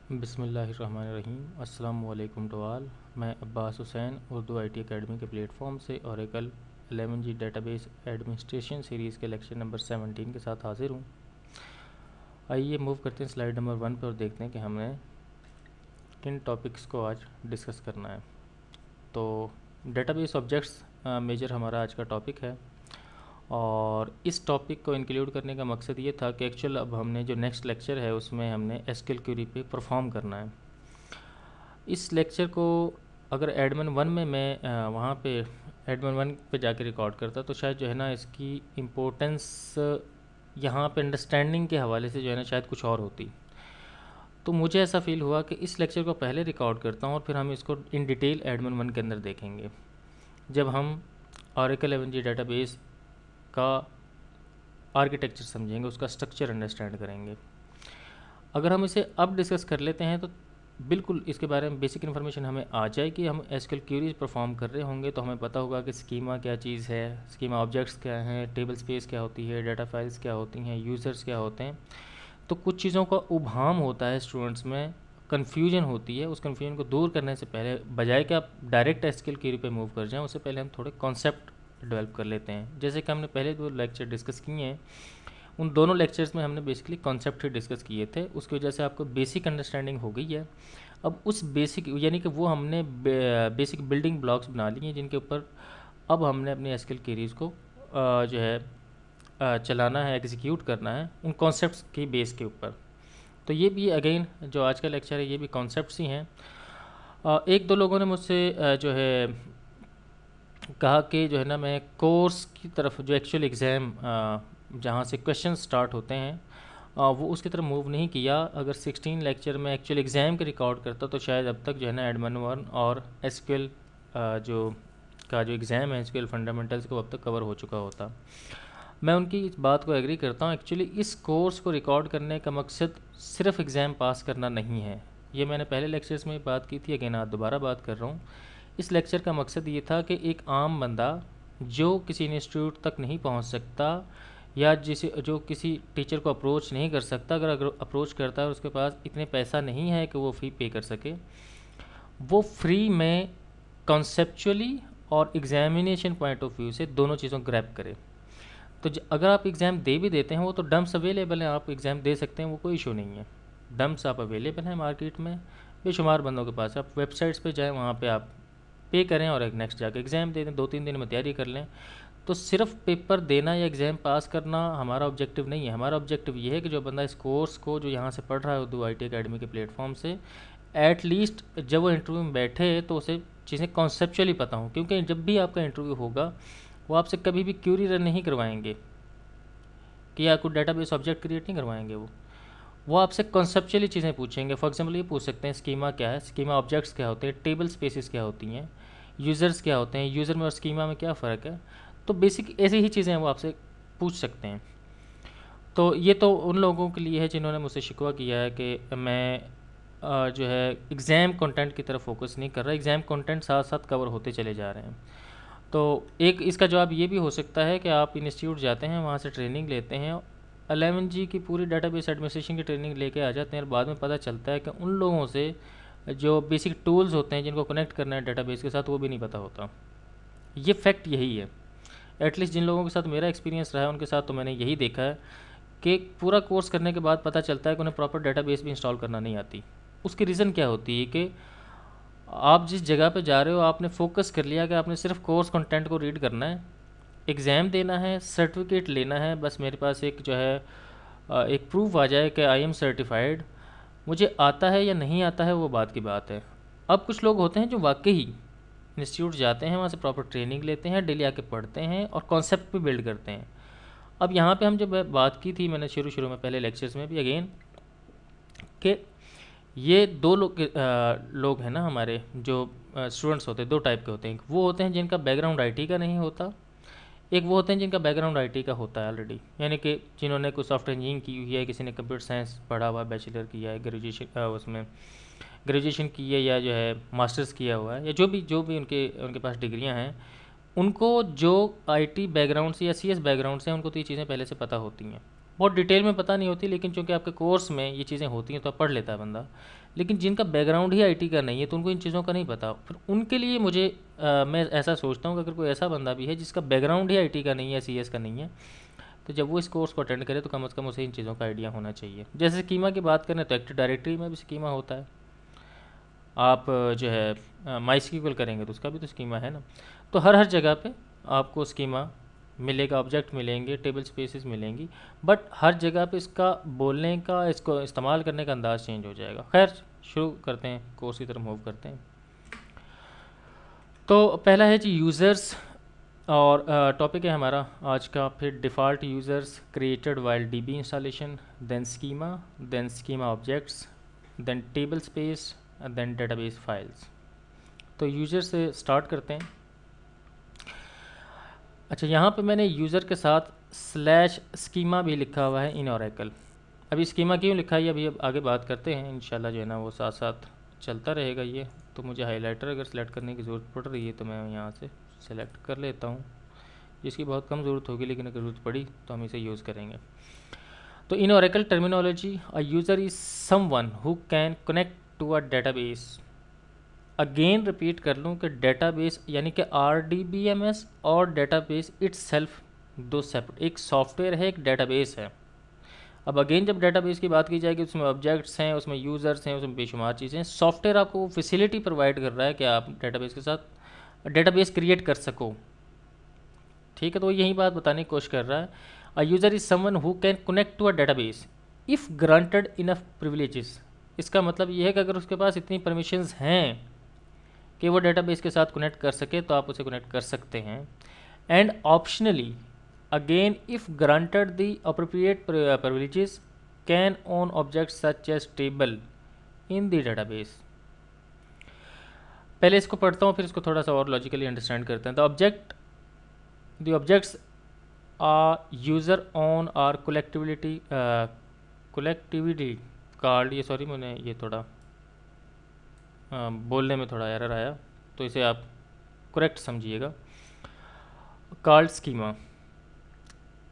बिस्मिल्लाहिर्रहमानिर्रहीम। अस्सलाम वालेकुम टू ऑल। मैं अब्बास हुसैन उर्दू आईटी एकेडमी के प्लेटफॉर्म से Oracle 11G database administration series के लेक्चर नंबर 17 के साथ हाजिर हूँ। आइए मूव करते हैं स्लाइड नंबर 1 पर और देखते हैं कि हमें किन टॉपिक्स को आज डिस्कस करना है। तो डेटाबेस ऑब्जेक्ट्स मेजर हमारा आज का टॉपिक है और इस टॉपिक को इंक्लूड करने का मकसद ये था कि एक्चुअल अब हमने जो नेक्स्ट लेक्चर है उसमें हमने एसक्यूएल क्वेरी पे परफॉर्म करना है। इस लेक्चर को अगर एडमिन 1 में मैं वहाँ पे एडमिन 1 पे जाके रिकॉर्ड करता तो शायद जो है ना इसकी इम्पोर्टेंस यहाँ पे अंडरस्टैंडिंग के हवाले से जो है ना शायद कुछ और होती। तो मुझे ऐसा फील हुआ कि इस लेक्चर को पहले रिकॉर्ड करता हूँ और फिर हम इसको इन डिटेल एडमिन 1 के अंदर देखेंगे जब हम ओरेकल 11G डेटाबेस का आर्किटेक्चर समझेंगे, उसका स्ट्रक्चर अंडरस्टैंड करेंगे। अगर हम इसे अब डिस्कस कर लेते हैं तो बिल्कुल इसके बारे में बेसिक इन्फॉर्मेशन हमें आ जाएगी। हम एसक्यूएल क्वेरीज परफॉर्म कर रहे होंगे तो हमें पता होगा कि स्कीमा क्या चीज़ है, स्कीमा ऑब्जेक्ट्स क्या हैं, टेबल स्पेस क्या होती है, डाटा फाइल्स क्या होती हैं, यूज़र्स क्या होते हैं। तो कुछ चीज़ों का उभाम होता है स्टूडेंट्स में, कन्फ्यूजन होती है। उस कन्फ्यूजन को दूर करने से पहले बजाय कि आप डायरेक्ट एसक्यूएल क्वेरी पे मूव कर जाएं, उससे पहले हम थोड़े कॉन्सेप्ट डेवलप कर लेते हैं। जैसे कि हमने पहले जो लेक्चर डिस्कस किए हैं उन दोनों लेक्चर्स में हमने बेसिकली कॉन्सेप्ट ही डिस्कस किए थे, उसकी वजह से आपको बेसिक अंडरस्टैंडिंग हो गई है। अब उस बेसिक यानी कि वो हमने बेसिक बिल्डिंग ब्लॉक्स बना लिए हैं जिनके ऊपर अब हमने अपनी एसक्यूएल क्वेरीज को जो है चलाना है, एग्जीक्यूट करना है उन कॉन्सेप्ट्स की बेस के ऊपर। तो ये भी अगेन जो आज का लेक्चर है ये भी कॉन्सेप्ट्स ही हैं। एक दो लोगों ने मुझसे जो है कहा कि जो है ना मैं कोर्स की तरफ जो एक्चुअल एग्ज़ाम जहाँ से क्वेश्चन स्टार्ट होते हैं वो उसकी तरफ मूव नहीं किया। अगर 16 लेक्चर में एक्चुअल एग्ज़ाम के रिकॉर्ड करता तो शायद अब तक जो है ना एडमिन 1 और एसक्यूएल जो एग्ज़ाम है एसक्यूएल फंडामेंटल्स को अब तक कवर हो चुका होता। मैं उनकी इस बात को एग्री करता हूँ। एक्चुअली इस कोर्स को रिकॉर्ड करने का मकसद सिर्फ एग्ज़ाम पास करना नहीं है। ये मैंने पहले लेक्चर्स में बात की थी, अगेन आज दोबारा बात कर रहा हूँ। इस लेक्चर का मकसद ये था कि एक आम बंदा जो किसी इंस्टीट्यूट तक नहीं पहुँच सकता या जो किसी टीचर को अप्रोच नहीं कर सकता, अगर अप्रोच करता है और उसके पास इतने पैसा नहीं है कि वो फ़ी पे कर सके, वो फ्री में कॉन्सेप्चुअली और एग्जामिनेशन पॉइंट ऑफ व्यू से दोनों चीज़ों को ग्रैब करे। तो अगर आप एग्ज़ाम दे भी देते हैं वो तो डम्प्स अवेलेबल हैं, आप एग्ज़ाम दे सकते हैं, वो कोई इशू नहीं है। डम्प्स आप अवेलेबल हैं मार्केट में, बेशुमार बंदों के पास। आप वेबसाइट्स पे जाएं, वहाँ पे आप पे करें और एक नेक्स्ट जाके एग्ज़ाम दे दें, 2-3 दिन में तैयारी कर लें। तो सिर्फ पेपर देना या एग्ज़ाम पास करना हमारा ऑब्जेक्टिव नहीं है। हमारा ऑब्जेक्टिव ये है कि जो बंदा इस कोर्स को जो यहाँ से पढ़ रहा है उर्दू आईटी एकेडमी के प्लेटफॉर्म से, एटलीस्ट जब वो इंटरव्यू में बैठे तो उसे चीज़ें कॉन्सेप्चुअली पता हों। क्योंकि जब भी आपका इंटरव्यू होगा वो आपसे कभी भी क्यूरी रन नहीं करवाएंगे कि या कोई डेटाबेस ऑब्जेक्ट क्रिएट नहीं करवाएंगे। वो आपसे कॉन्सेप्चुअली चीज़ें पूछेंगे। फॉर एग्जांपल ये पूछ सकते हैं स्कीमा क्या है, स्कीमा ऑब्जेक्ट्स क्या होते हैं, टेबल स्पेसिस क्या होती हैं, यूज़र्स क्या होते हैं, यूज़र में और स्कीमा में क्या फ़र्क है। तो बेसिक ऐसी ही चीज़ें वो आपसे पूछ सकते हैं। तो ये तो उन लोगों के लिए है जिन्होंने मुझसे शिकवा किया है कि मैं जो है एग्ज़ाम कंटेंट की तरफ फोकस नहीं कर रहा, एग्ज़ाम कंटेंट साथ साथ कवर होते चले जा रहे हैं। तो एक इसका जवाब ये भी हो सकता है कि आप इंस्टीट्यूट जाते हैं, वहाँ से ट्रेनिंग लेते हैं, 11G की पूरी डेटाबेस एडमिनिस्ट्रेशन की ट्रेनिंग लेके आ जाते हैं और बाद में पता चलता है कि उन लोगों से जो बेसिक टूल्स होते हैं जिनको कनेक्ट करना है डेटाबेस के साथ वो भी नहीं पता होता। ये फैक्ट यही है। एटलीस्ट जिन लोगों के साथ मेरा एक्सपीरियंस रहा है उनके साथ तो मैंने यही देखा है कि पूरा कोर्स करने के बाद पता चलता है कि उन्हें प्रॉपर डेटाबेस भी इंस्टॉल करना नहीं आती। उसकी रीज़न क्या होती है कि आप जिस जगह पे जा रहे हो आपने फोकस कर लिया कि आपने सिर्फ कोर्स कंटेंट को रीड करना है, एग्ज़ाम देना है, सर्टिफिकेट लेना है, बस मेरे पास एक जो है एक प्रूफ आ जाए कि आई एम सर्टिफाइड। मुझे आता है या नहीं आता है वो बात की बात है। अब कुछ लोग होते हैं जो वाकई इंस्टीट्यूट जाते हैं, वहाँ से प्रॉपर ट्रेनिंग लेते हैं, डेली आके पढ़ते हैं और कॉन्सेप्ट भी बिल्ड करते हैं। अब यहाँ पे हम जब बात की थी मैंने शुरू में पहले लेक्चर्स में भी अगेन कि ये दो लोग हैं ना हमारे जो स्टूडेंट्स होते हैं, दो टाइप के होते हैं। वो होते हैं जिनका बैकग्राउंड आईटी का नहीं होता, एक वो होते हैं जिनका बैकग्राउंड आईटी का होता है ऑलरेडी, यानी कि जिन्होंने कोई सॉफ्टवेयर इंजीनियरिंग की हुई है, किसी ने कंप्यूटर साइंस पढ़ा हुआ है, बैचलर किया है, ग्रेजुएशन की है या जो है मास्टर्स किया हुआ है या जो भी उनके पास डिग्रियां हैं। उनको जो आईटी बैकग्राउंड से या सीएस बैकग्राउंड से उनको तो ये चीज़ें पहले से पता होती हैं। बहुत डिटेल में पता नहीं होती, लेकिन चूंकि आपके कोर्स में ये चीज़ें होती हैं तो पढ़ लेता है बंदा। लेकिन जिनका बैकग्राउंड ही आईटी का नहीं है तो उनको इन चीज़ों का नहीं पता, फिर उनके लिए मुझे मैं ऐसा सोचता हूँ कि अगर कोई ऐसा बंदा भी है जिसका बैकग्राउंड ही आईटी का नहीं है, सीएस का नहीं है, तो जब वो इस कोर्स को अटेंड करे तो कम से कम उसे इन चीज़ों का आइडिया होना चाहिए। जैसे स्कीमा की बात करें तो एक्टिव डायरेक्टरी में भी स्कीमा होता है, आप जो है माइस्क्यूएल करेंगे तो उसका भी तो स्कीमा है ना। तो हर जगह पे आपको स्कीमा मिलेगा, ऑब्जेक्ट मिलेंगे, टेबल स्पेसेस मिलेंगी, बट हर जगह पे इसका बोलने का, इसको इस्तेमाल करने का अंदाज़ चेंज हो जाएगा। खैर शुरू करते हैं, कोर्स की तरफ मूव करते हैं। तो पहला है जी यूज़र्स, और टॉपिक है हमारा आज का फिर default users created while DB installation, then schema objects, then table space, then database files. तो यूज़र से स्टार्ट करते हैं। अच्छा, यहाँ पे मैंने यूज़र के साथ स्लैश स्कीमा भी लिखा हुआ है इन ओरेकल। अभी स्कीमा क्यों लिखा है अभी अब आगे बात करते हैं, इंशाल्लाह जो है ना वो साथ साथ चलता रहेगा ये। तो मुझे हाइलाइटर अगर सेलेक्ट करने की ज़रूरत पड़ रही है तो मैं यहाँ से सेलेक्ट कर लेता हूँ, जिसकी बहुत कम ज़रूरत होगी, लेकिन अगर ज़रूरत पड़ी तो हम इसे यूज़ करेंगे। तो in Oracle terminology, a user is someone who can connect to a database. Again repeat कर लूँ कि डेटाबेस यानी कि RDBMS और डेटाबेस इट्सेल्फ दो सेपरेट, एक सॉफ्टवेयर है, एक डेटाबेस है। अब अगेन जब डेटाबेस की बात की जाएगी उसमें ऑब्जेक्ट्स हैं, उसमें यूज़र्स हैं, उसमें बेशुमार चीज़ें हैं। सॉफ्टवेयर आपको वो फैसिलिटी प्रोवाइड कर रहा है कि आप डेटाबेस के साथ डेटाबेस क्रिएट कर सको। ठीक है, तो यही बात बताने की कोशिश कर रहा है। A user is someone who can connect to a database if granted enough privileges. इसका मतलब ये है कि अगर उसके पास इतनी परमिशंस हैं कि वो डेटाबेस के साथ कनेक्ट कर सके तो आप उसे कनेक्ट कर सकते हैं। And optionally again if granted the appropriate privileges can own object such as table in the database. पहले इसको पढ़ता हूँ फिर इसको थोड़ा सा और लॉजिकली अंडरस्टैंड करते हैं। The objects user own are collectively called, ये सॉरी मैंने ये थोड़ा बोलने में थोड़ा एरर आया तो इसे आप करेक्ट समझिएगा। कॉल्ड स्कीमा,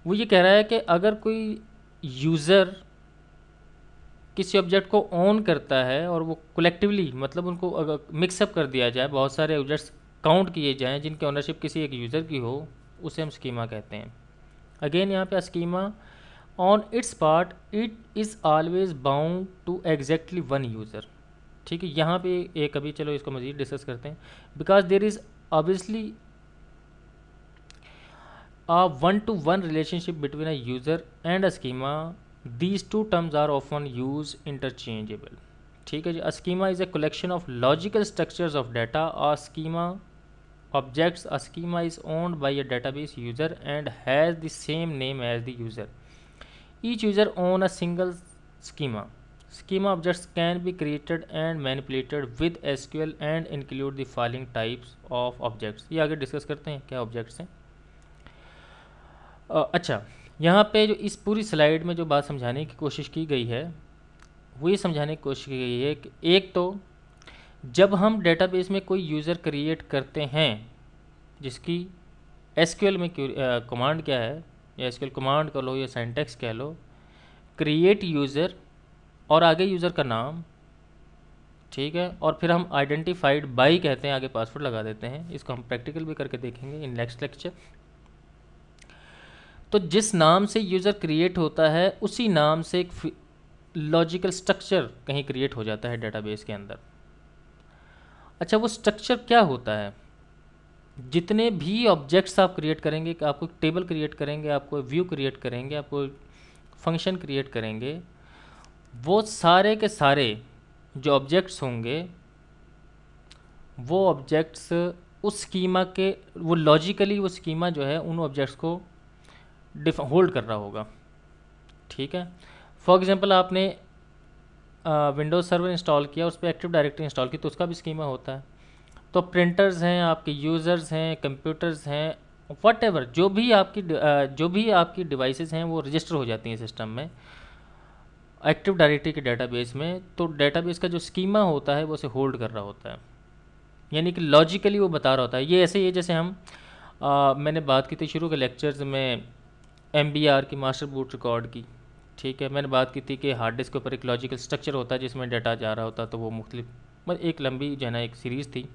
वो ये कह रहा है कि अगर कोई यूज़र किसी ऑब्जेक्ट को ऑन करता है और वो कलेक्टिवली, मतलब उनको अगर मिक्सअप कर दिया जाए, बहुत सारे ऑब्जेक्ट्स काउंट किए जाएं जिनकी ओनरशिप किसी एक यूज़र की हो, उसे हम स्कीमा कहते हैं। अगेन यहाँ पे schema on its part it is always bound to exactly one user. ठीक है, यहाँ पे एक अभी चलो इसको मज़ीद डिस्कस करते हैं। Because there is obviously a one-to-one relationship between a user and a schema, these two terms are often used interchangeable. ठीक है जी, a schema is a collection of logical structures of data or schema objects. A schema is owned by a database user and has the same name as the user. Each user owns a single schema. Schema objects can be created and manipulated with SQL and include the following types of objects. ये आगे discuss करते हैं क्या objects हैं। अच्छा, यहाँ पे जो इस पूरी स्लाइड में जो बात समझाने की कोशिश की गई है वो ये समझाने की कोशिश की गई है कि एक तो जब हम डेटाबेस में कोई यूज़र क्रिएट करते हैं जिसकी एसक्यूएल में कमांड क्या है, या एसक्यूएल कमांड कह लो या सिंटैक्स कह लो, क्रिएट यूज़र और आगे यूज़र का नाम, ठीक है, और फिर हम आइडेंटिफाइड बाई कहते हैं, आगे पासवर्ड लगा देते हैं। इसको हम प्रैक्टिकल भी करके देखेंगे इन नेक्स्ट लेक्चर। तो जिस नाम से यूज़र क्रिएट होता है उसी नाम से एक लॉजिकल स्ट्रक्चर कहीं क्रिएट हो जाता है डेटाबेस के अंदर। अच्छा, वो स्ट्रक्चर क्या होता है? जितने भी ऑब्जेक्ट्स आप क्रिएट करेंगे, कि आपको टेबल क्रिएट करेंगे, आपको व्यू क्रिएट करेंगे, आपको फंक्शन क्रिएट करेंगे, वो सारे के सारे जो ऑब्जेक्ट्स होंगे वो ऑब्जेक्ट्स उस स्कीमा के, वो लॉजिकली वो स्कीमा जो है उन ऑब्जेक्ट्स को होल्ड कर रहा होगा। ठीक है, फॉर एग्जांपल आपने विंडोज़ सर्वर इंस्टॉल किया, उस पर एक्टिव डायरेक्टरी इंस्टॉल की, तो उसका भी स्कीमा होता है। तो प्रिंटर्स हैं, आपके यूज़र्स हैं, कंप्यूटर्स हैं, व्हाटएवर जो भी आपकी डिवाइसेस हैं वो रजिस्टर हो जाती हैं सिस्टम में एक्टिव डायरेक्टरी के डेटाबेस में। तो डेटाबेस का जो स्कीमा होता है वो उसे होल्ड कर रहा होता है, यानी कि लॉजिकली वो बता रहा होता है। ये ऐसे ही है जैसे हम मैंने बात की थी शुरू के लेक्चर्स में MBR की, मास्टर बूट रिकॉर्ड की, ठीक है, मैंने बात की थी कि हार्ड डिस्क के ऊपर एक लॉजिकल स्ट्रक्चर होता है जिसमें डाटा जा रहा होता है, तो वो मुख्तलिफ मतलब एक लंबी जो है ना एक सीरीज़ थी,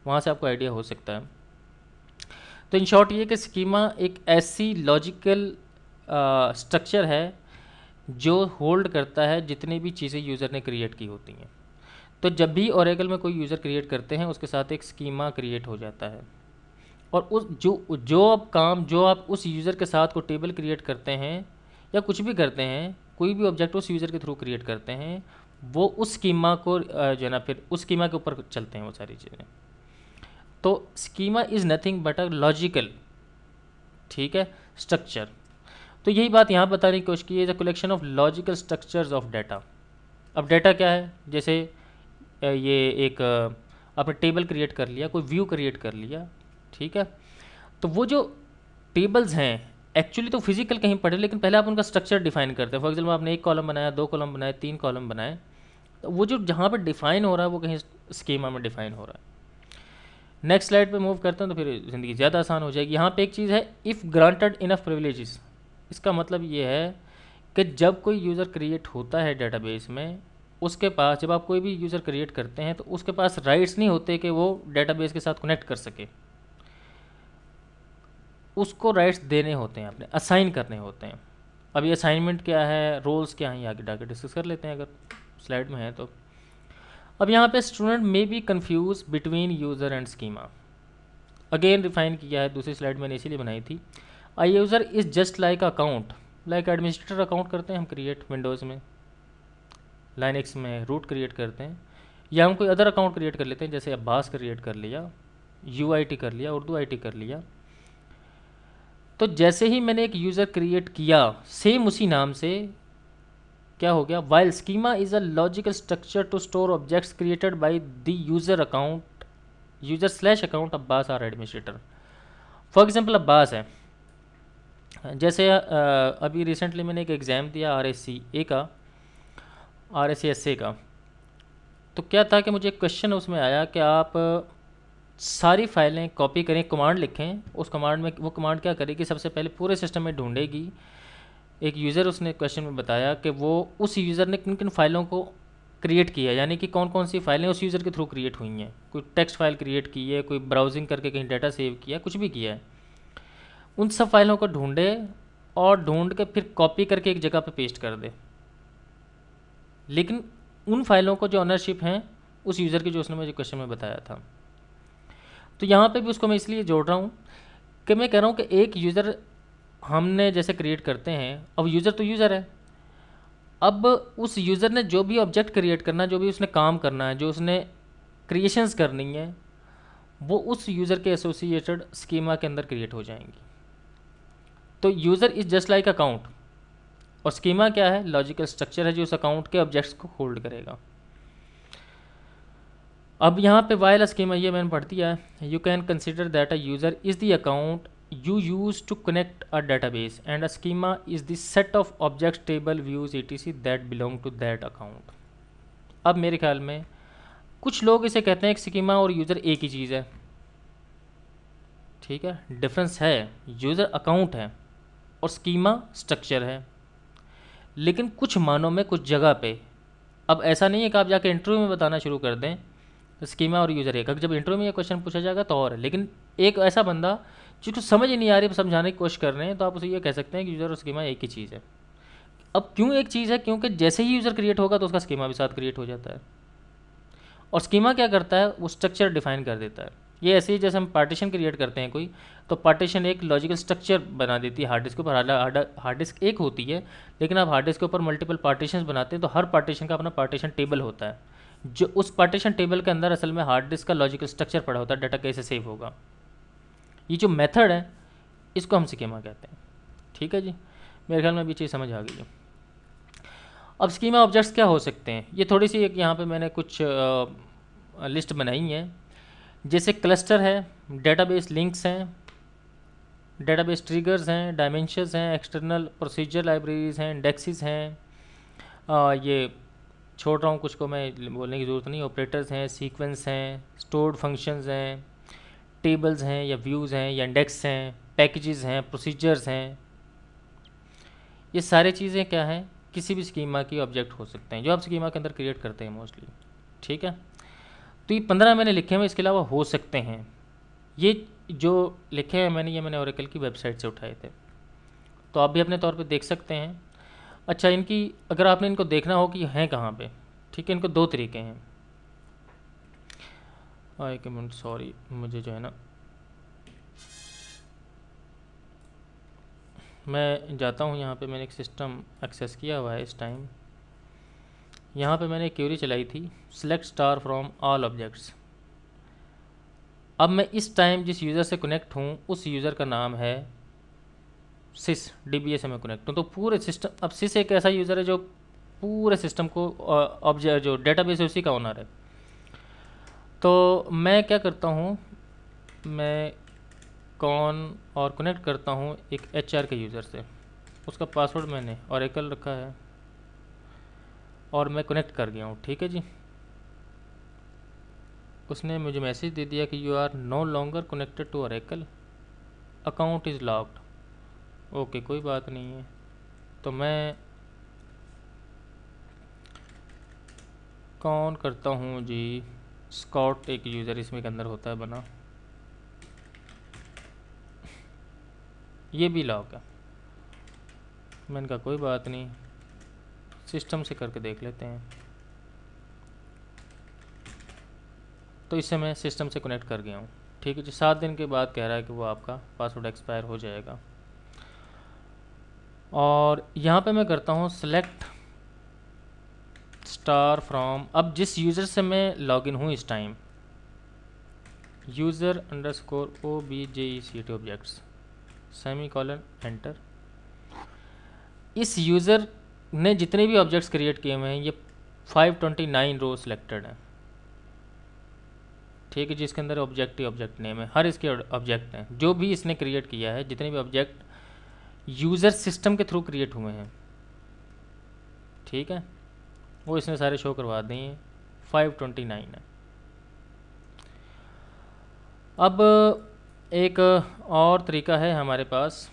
वहाँ से आपको आइडिया हो सकता है। तो इन शॉर्ट ये कि स्कीमा एक ऐसी लॉजिकल स्ट्रक्चर है जो होल्ड करता है जितनी भी चीज़ें यूज़र ने क्रिएट की होती हैं। तो जब भी ओरेकल में कोई यूज़र क्रिएट करते हैं उसके साथ एक स्कीमा क्रिएट हो जाता है, और उस जो अब काम जो आप उस यूज़र के साथ को टेबल क्रिएट करते हैं या कुछ भी करते हैं, कोई भी ऑब्जेक्ट उस यूज़र के थ्रू क्रिएट करते हैं, वो उस स्कीमा को जो है ना फिर उस स्कीमा के ऊपर चलते हैं वो सारी चीज़ें। तो schema is nothing but a logical, ठीक है, स्ट्रक्चर। तो यही बात यहाँ बताने की कोशिश की है, the collection of logical structures of data. अब डाटा क्या है, जैसे ये एक आपने टेबल क्रिएट कर लिया, कोई व्यू क्रिएट कर लिया, ठीक है, तो वो जो टेबल्स हैं एक्चुअली तो फिजिकल कहीं पड़े, लेकिन पहले आप उनका स्ट्रक्चर डिफाइन करते हैं। फॉर एग्जाम्पल आपने एक कॉलम बनाया, 2 कॉलम बनाए, 3 कॉलम बनाए, तो वो जो जहाँ पर डिफाइन हो रहा है वो कहीं स्कीमा में डिफाइन हो रहा है। नेक्स्ट स्लाइड पे मूव करते हैं तो फिर ज़िंदगी ज़्यादा आसान हो जाएगी। यहाँ पे एक चीज़ है, इफ़ ग्रांटेड इनफ प्रिविलेजेस। इसका मतलब ये है कि जब कोई यूज़र क्रिएट होता है डेटाबेस में, उसके पास, जब आप कोई भी यूज़र क्रिएट करते हैं तो उसके पास राइट्स नहीं होते कि वो डेटाबेस के साथ कनेक्ट कर सके। उसको राइट्स देने होते हैं, आपने असाइन करने होते हैं। अब ये असाइनमेंट क्या है, रोल्स क्या हैं, ये आगे जाकर डिस्कस कर लेते हैं अगर स्लाइड में है तो। अब यहाँ पे student may be confuse between user and schema. Again refine किया है, दूसरी स्लाइड मैंने इसीलिए बनाई थी। अ user is just like account, like administrator account करते हैं हम क्रिएट विंडोज़ में, लाइनक्स में रूट क्रिएट करते हैं, या हम कोई अदर अकाउंट क्रिएट कर लेते हैं, जैसे अब्बास क्रिएट कर लिया, UIT कर लिया, उर्दू IT कर लिया। तो जैसे ही मैंने एक यूज़र क्रिएट किया सेम उसी नाम से, क्या हो गया, while schema is a logical structure to store objects created by the user account, user account अब्बास और एडमिनिस्ट्रेटर। फॉर एग्जांपल अब्बास है, जैसे अभी रिसेंटली मैंने एक एग्ज़ाम दिया RSCA का, RSCSA का। तो क्या था कि मुझे एक क्वेश्चन उसमें आया कि आप सारी फाइलें कॉपी करें, कमांड लिखें, उस कमांड में वो कमांड क्या करेगी, सबसे पहले पूरे सिस्टम में ढूंढेगी। एक यूज़र उसने क्वेश्चन में बताया कि वो उस यूज़र ने किन किन फाइलों को क्रिएट किया है, यानी कि कौन कौन सी फाइलें उस यूज़र के थ्रू क्रिएट हुई हैं। कोई टेक्स्ट फाइल क्रिएट की है, कोई ब्राउजिंग करके कहीं डाटा सेव किया, कुछ भी किया है। उन सब फाइलों को ढूंढे और ढूंढ के फिर कॉपी करके एक जगह पे पेस्ट कर दे, लेकिन उन फाइलों को जो ऑनरशिप हैं उस यूज़र की, जो उसने मुझे क्वेश्चन में बताया था। तो यहाँ पे भी उसको मैं इसलिए जोड़ रहा हूँ कि मैं कह रहा हूँ कि एक यूज़र हमने जैसे क्रिएट करते हैं, अब यूज़र तो यूज़र है, अब उस यूज़र ने जो भी ऑब्जेक्ट क्रिएट करना, जो भी उसने काम करना है, जो उसने क्रिएशंस करनी है, वो उस यूज़र के एसोसिएटेड स्कीमा के अंदर क्रिएट हो जाएंगी। तो user is just like account, और स्कीमा क्या है, लॉजिकल स्ट्रक्चर है जो उस अकाउंट के ऑब्जेक्ट्स को होल्ड करेगा। अब यहाँ पे वाइल अ स्कीमा, ये मैंने पढ़ दिया है। You can consider that a user is the account you use to connect a database and a schema is the set of objects, table, views, etc that belong to that account। अब मेरे ख्याल में कुछ लोग इसे कहते हैं कि स्कीमा और यूज़र एक ही चीज़ है, ठीक है, डिफरेंस है, यूज़र अकाउंट है और स्कीमा स्ट्रक्चर है, लेकिन कुछ मानों में कुछ जगह पे। अब ऐसा नहीं है कि आप जाके इंटरव्यू में बताना शुरू कर दें स्कीमा और यूज़र एक, जब इंटरव्यू में ये क्वेश्चन पूछा जाएगा तो और है, लेकिन एक ऐसा बंदा जिसको समझ ही नहीं आ रही, समझाने की कोशिश कर रहे हैं, तो आप उसे ये कह सकते हैं कि यूज़र और स्कीमा एक ही चीज़ है। अब क्यों एक चीज़ है, क्योंकि जैसे ही यूज़र क्रिएट होगा तो उसका स्कीमा भी साथ क्रिएट हो जाता है, और स्कीमा क्या करता है, वो स्ट्रक्चर डिफाइन कर देता है। ये ऐसे ही जैसे हम पार्टीशन क्रिएट करते हैं कोई, तो पार्टीशन एक लॉजिकल स्ट्रक्चर बना देती है हार्ड डिस्क के ऊपर। हार्ड डिस्क एक होती है, लेकिन आप हार्ड डिस्क के ऊपर मल्टीपल पार्टीशन बनाते हैं, तो हर पार्टीशन का अपना पार्टीशन टेबल होता है, जो उस पार्टीशन टेबल के अंदर असल में हार्ड डिस्क का लॉजिकल स्ट्रक्चर पड़ा होता है, डाटा कैसे सेव होगा। ये जो मेथड है इसको हम स्कीमा कहते हैं, ठीक है जी। मेरे ख्याल में अभी चीज़ समझ आ गई है। अब स्कीमा ऑब्जेक्ट्स क्या हो सकते हैं, ये थोड़ी सी एक यहाँ पे मैंने कुछ लिस्ट बनाई है। जैसे क्लस्टर है, डेटाबेस लिंक्स हैं, डेटाबेस ट्रिगर्स हैं, डायमेंशंस हैं, एक्सटर्नल प्रोसीजर लाइब्रेरीज हैं, इंडेक्सेस हैं, ये छोड़ रहा हूँ कुछ को, मैं बोलने की ज़रूरत नहीं, ऑपरेटर्स हैं, सीक्वेंस हैं, स्टोर्ड फंक्शंस हैं, टेबल्स हैं या व्यूज़ हैं या इंडेक्स हैं, पैकेजेस हैं, प्रोसीजर्स हैं। ये सारे चीज़ें क्या हैं किसी भी स्कीमा की ऑब्जेक्ट हो सकते हैं जो आप स्कीमा के अंदर क्रिएट करते हैं मोस्टली। ठीक है, तो ये 15 मैंने लिखे हुए, इसके अलावा हो सकते हैं। ये जो लिखे हैं मैंने, ये मैंने ओरेकल की वेबसाइट से उठाए थे, तो आप भी अपने तौर पे देख सकते हैं। अच्छा, इनकी अगर आपने इनको देखना हो कि हैं कहाँ पे, ठीक है, इनको दो तरीके हैं। एक मिनट, सॉरी, मुझे जो है ना, मैं जाता हूँ यहाँ पे, मैंने एक सिस्टम एक्सेस किया हुआ है इस टाइम। यहाँ पे मैंने एक क्वेरी चलाई थी, select star from all objects. अब मैं इस टाइम जिस यूज़र से कनेक्ट हूँ उस यूज़र का नाम है सिस, DBA से मैं कनेक्ट हूँ, तो पूरे सिस्टम, अब सिस एक ऐसा यूज़र है जो पूरे सिस्टम को, ऑब्जेक्ट जो डेटाबेस है उसी का ओनर है। तो मैं क्या करता हूँ, मैं कौन और कनेक्ट करता हूँ एक HR के यूज़र से, उसका पासवर्ड मैंने ओरेकल रखा है और मैं कनेक्ट कर गया हूँ। ठीक है जी, उसने मुझे मैसेज दे दिया कि you are no longer connected to Oracle, account is locked. Okay, कोई बात नहीं है। तो मैं कौन करता हूँ जी, स्कॉट एक यूज़र इसमें के अंदर होता है बना, ये भी लॉक है। मैंने कहा कोई बात नहीं, सिस्टम से करके देख लेते हैं। तो इससे मैं सिस्टम से कनेक्ट कर गया हूँ। ठीक है जी, 7 दिन के बाद कह रहा है कि वो आपका पासवर्ड एक्सपायर हो जाएगा। और यहाँ पे मैं करता हूँ सेलेक्ट स्टार फ्रॉम, अब जिस यूज़र से मैं लॉगिन हूँ इस time, user underscore OBJECT objects, semi colon enter. इस यूज़र ने जितने भी ऑब्जेक्ट्स क्रिएट किए हुए हैं ये 529 रो सिलेक्टेड हैं। ठीक है, जिसके अंदर ऑब्जेक्ट ही ऑब्जेक्ट नेम है, हर इसके ऑब्जेक्ट हैं जो भी इसने क्रिएट किया है, जितने भी ऑब्जेक्ट यूज़र सिस्टम के थ्रू क्रिएट हुए हैं। ठीक है, वो इसने सारे शो करवा दिए, 529 है। अब एक और तरीका है हमारे पास,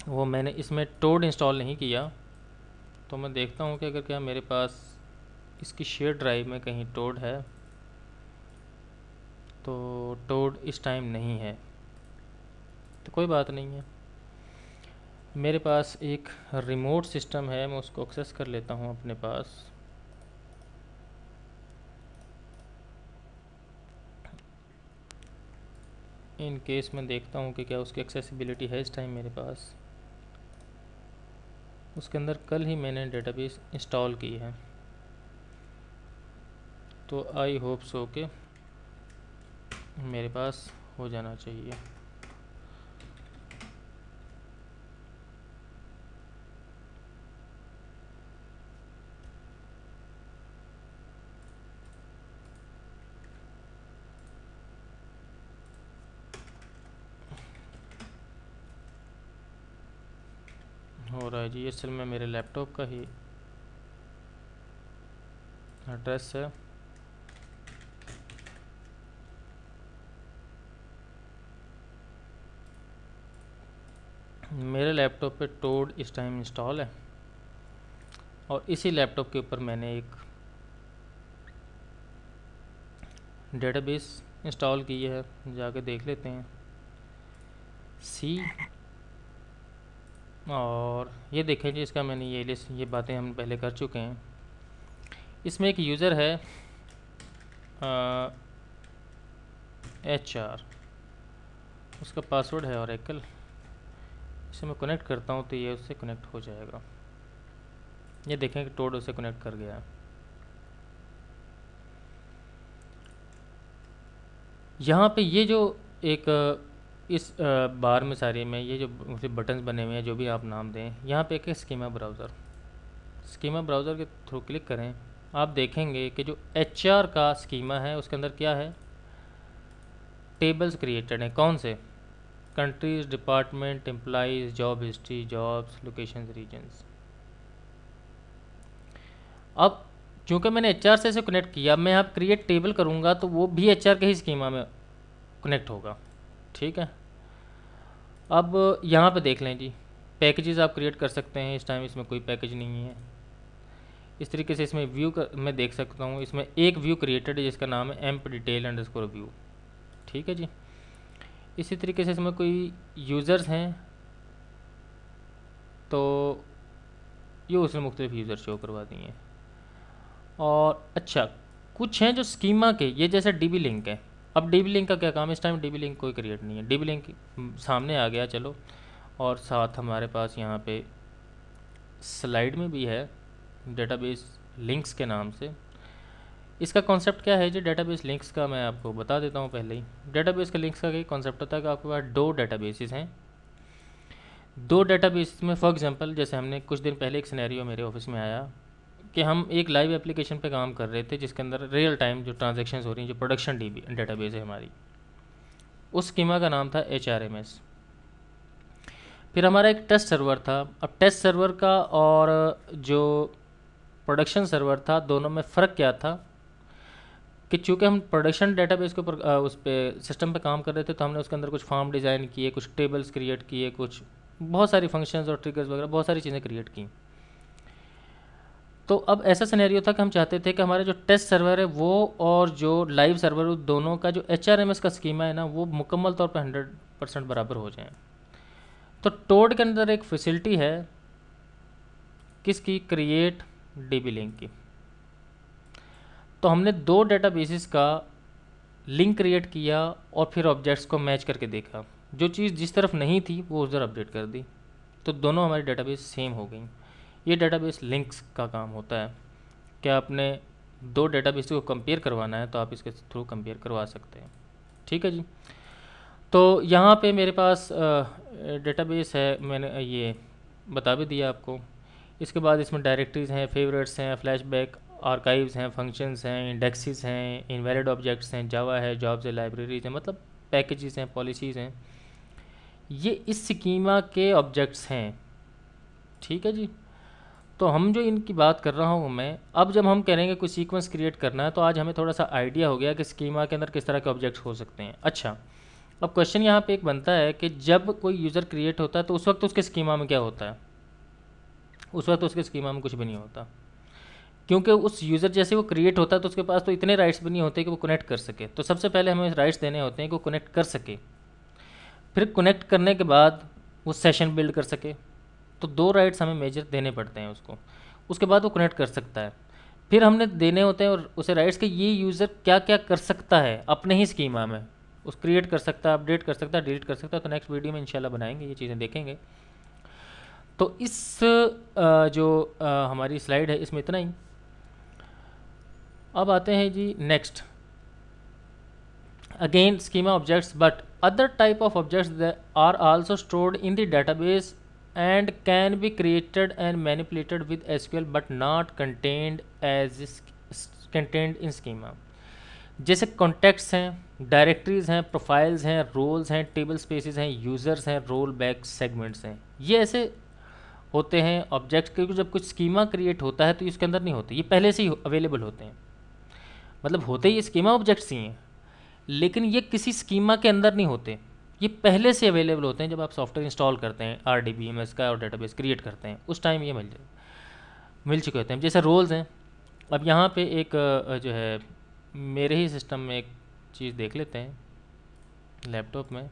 वो मैंने इसमें टोड इंस्टॉल नहीं किया, तो मैं देखता हूँ कि अगर क्या मेरे पास इसकी शेयर ड्राइव में कहीं टोड है, तो टोड इस टाइम नहीं है, तो कोई बात नहीं है। मेरे पास एक रिमोट सिस्टम है, मैं उसको एक्सेस कर लेता हूँ अपने पास। इन केस मैं देखता हूँ कि क्या उसकी एक्सेसिबिलिटी है इस टाइम मेरे पास। उसके अंदर कल ही मैंने डेटाबेस इंस्टॉल की है, तो आई होप सो के मेरे पास हो जाना चाहिए। हो रहा है जी, असल में मेरे लैपटॉप का ही एड्रेस है। मेरे लैपटॉप पे टोड इस टाइम इंस्टॉल है और इसी लैपटॉप के ऊपर मैंने एक डेटाबेस इंस्टॉल की है, जाके देख लेते हैं। सी, और ये देखें जी, इसका मैंने ये लिस्ट, ये बातें हम पहले कर चुके हैं। इसमें एक यूज़र है HR, उसका पासवर्ड है ओरेकल। इसे मैं कनेक्ट करता हूँ तो ये उससे कनेक्ट हो जाएगा। ये देखें कि टोड उससे कनेक्ट कर गया है। यहाँ पे ये जो एक इस बार में सारे में ये जो बटन्स बने हुए हैं, जो भी आप नाम दें, यहाँ पे एक है स्कीमा ब्राउज़र। स्कीमा ब्राउज़र के थ्रू क्लिक करें, आप देखेंगे कि जो HR का स्कीमा है उसके अंदर क्या है, टेबल्स क्रिएटेड हैं। कौन से? Countries, department, employees, job history, jobs, locations, regions. अब चूँकि मैंने HR से इसे कनेक्ट किया, मैं यहाँ क्रिएट टेबल करूँगा तो वो भी HR के ही स्कीमा में कनेक्ट होगा। ठीक है, अब यहाँ पे देख लें जी, पैकेजेस आप क्रिएट कर सकते हैं। इस टाइम इसमें कोई पैकेज नहीं है। इस तरीके से इसमें व्यू का मैं देख सकता हूँ, इसमें एक व्यू क्रिएटेड है जिसका नाम है एम्प डिटेल अंडरस्कोर व्यू। ठीक है जी। इसी तरीके से इसमें कोई यूज़र्स हैं तो ये उसने मुख्तलिफ यूज़र शो करवा दिए हैं। और अच्छा, कुछ हैं जो स्कीमा के, ये जैसे डीबी लिंक है। अब डीबी लिंक का क्या काम है? इस टाइम डीबी लिंक कोई क्रिएट नहीं है। डीबी लिंक सामने आ गया, चलो। और साथ हमारे पास यहाँ पे स्लाइड में भी है डेटाबेस लिंक्स के नाम से। इसका कॉन्सेप्ट क्या है जी डेटाबेस लिंक्स का, मैं आपको बता देता हूँ पहले ही। डेटाबेस के लिंक्स का क्या कॉन्सेप्ट होता है कि आपके पास दो डेटाबेसेस हैं। दो डेटाबेस में फॉर एग्जांपल, जैसे हमने कुछ दिन पहले एक सिनेरियो मेरे ऑफिस में आया कि हम एक लाइव एप्लीकेशन पे काम कर रहे थे जिसके अंदर रियल टाइम जो ट्रांजैक्शंस हो रही हैं, जो प्रोडक्शन डेटाबेस है हमारी, उस स्कीमा का नाम था HRMS। फिर हमारा एक टेस्ट सर्वर था। अब टेस्ट सर्वर का और जो प्रोडक्शन सर्वर था, दोनों में फ़र्क क्या था कि चूँकि हम प्रोडक्शन डेटाबेस के ऊपर उस पर सिस्टम पे काम कर रहे थे, तो हमने उसके अंदर कुछ फॉर्म डिज़ाइन किए, कुछ टेबल्स क्रिएट किए, कुछ बहुत सारी फंक्शंस और ट्रिगर्स वगैरह बहुत सारी चीज़ें क्रिएट की। तो अब ऐसा सिनेरियो था कि हम चाहते थे कि हमारे जो टेस्ट सर्वर है वो और जो लाइव सर्वर, दोनों का जो HRMS का स्कीमा है ना, वो मुकम्मल तौर पर 100% बराबर हो जाए। तो टोड के अंदर एक फैसिलिटी है किसकी? क्रिएट डीबी लिंक की। तो हमने दो डेटाबेसेस का लिंक क्रिएट किया और फिर ऑब्जेक्ट्स को मैच करके देखा। जो चीज़ जिस तरफ नहीं थी वो उधर अपडेट कर दी, तो दोनों हमारी डेटाबेस सेम हो गई। ये डेटाबेस लिंक्स का काम होता है। क्या आपने दो डेटाबेस को कंपेयर करवाना है तो आप इसके थ्रू कंपेयर करवा सकते हैं। ठीक है जी। तो यहाँ पे मेरे पास डेटाबेस है, मैंने ये बता भी दिया आपको। इसके बाद इसमें डायरेक्टरीज़ हैं, फेवरेट्स हैं, फ्लैशबैक, आर्काइव्स हैं, फंक्शंस हैं, इंडेक्सेस हैं, इनवैलिड ऑब्जेक्ट्स हैं, जावा है, जॉब्स है, लाइब्रेरीज हैं, मतलब पैकेजेस हैं, पॉलिसीज़ हैं। ये इस स्कीमा के ऑब्जेक्ट्स हैं। ठीक है जी। तो हम जो इनकी बात कर रहा हूँ मैं, अब जब हम करेंगे कोई सीक्वेंस क्रिएट करना है तो आज हमें थोड़ा सा आइडिया हो गया कि स्कीमा के अंदर किस तरह के ऑब्जेक्ट्स हो सकते हैं। अच्छा, अब क्वेश्चन यहाँ पे एक बनता है कि जब कोई यूज़र क्रिएट होता है तो उस वक्त उसके स्कीमा में क्या होता है? उस वक्त उसके स्कीमा में कुछ भी नहीं होता, क्योंकि उस यूज़र जैसे वो क्रिएट होता है तो उसके पास तो इतने राइट्स भी नहीं होते कि वो कनेक्ट कर सके। तो सबसे पहले हमें राइट्स देने होते हैं कि वो कनेक्ट कर सके। फिर कनेक्ट करने के बाद वो सेशन बिल्ड कर सके, तो दो राइट्स हमें मेजर देने पड़ते हैं उसको। उसके बाद वो कनेक्ट कर सकता है। फिर हमने देने होते हैं और उसे राइट्स के ये यूज़र क्या क्या कर सकता है अपने ही स्कीमा में। उस क्रिएट कर सकता है, अपडेट कर सकता है, डिलीट कर सकता है। तो नेक्स्ट वीडियो में इंशाल्लाह बनाएंगे, ये चीज़ें देखेंगे। तो इस जो हमारी स्लाइड है इसमें इतना ही। अब आते हैं जी next, again schema objects, but other type of objects that are also stored in the database and can be created and manipulated with SQL but not contained in schema। जैसे कॉन्टेक्ट्स हैं, directories हैं, profiles हैं, roles हैं, table spaces हैं, users हैं, roll back segments हैं। ये ऐसे होते हैं ऑब्जेक्ट्स, क्योंकि जब कुछ स्कीमा क्रिएट होता है तो इसके अंदर नहीं होते, ये पहले से ही अवेलेबल होते हैं। मतलब होते ही स्कीमा ऑब्जेक्ट्स ही हैं, लेकिन ये किसी स्कीमा के अंदर नहीं होते, ये पहले से अवेलेबल होते हैं। जब आप सॉफ्टवेयर इंस्टॉल करते हैं RDBMS का और डेटाबेस क्रिएट करते हैं, उस टाइम ये मिल चुके होते हैं। जैसे रोल्स हैं। अब यहाँ पे एक जो है मेरे ही सिस्टम में एक चीज़ देख लेते हैं लैपटॉप में।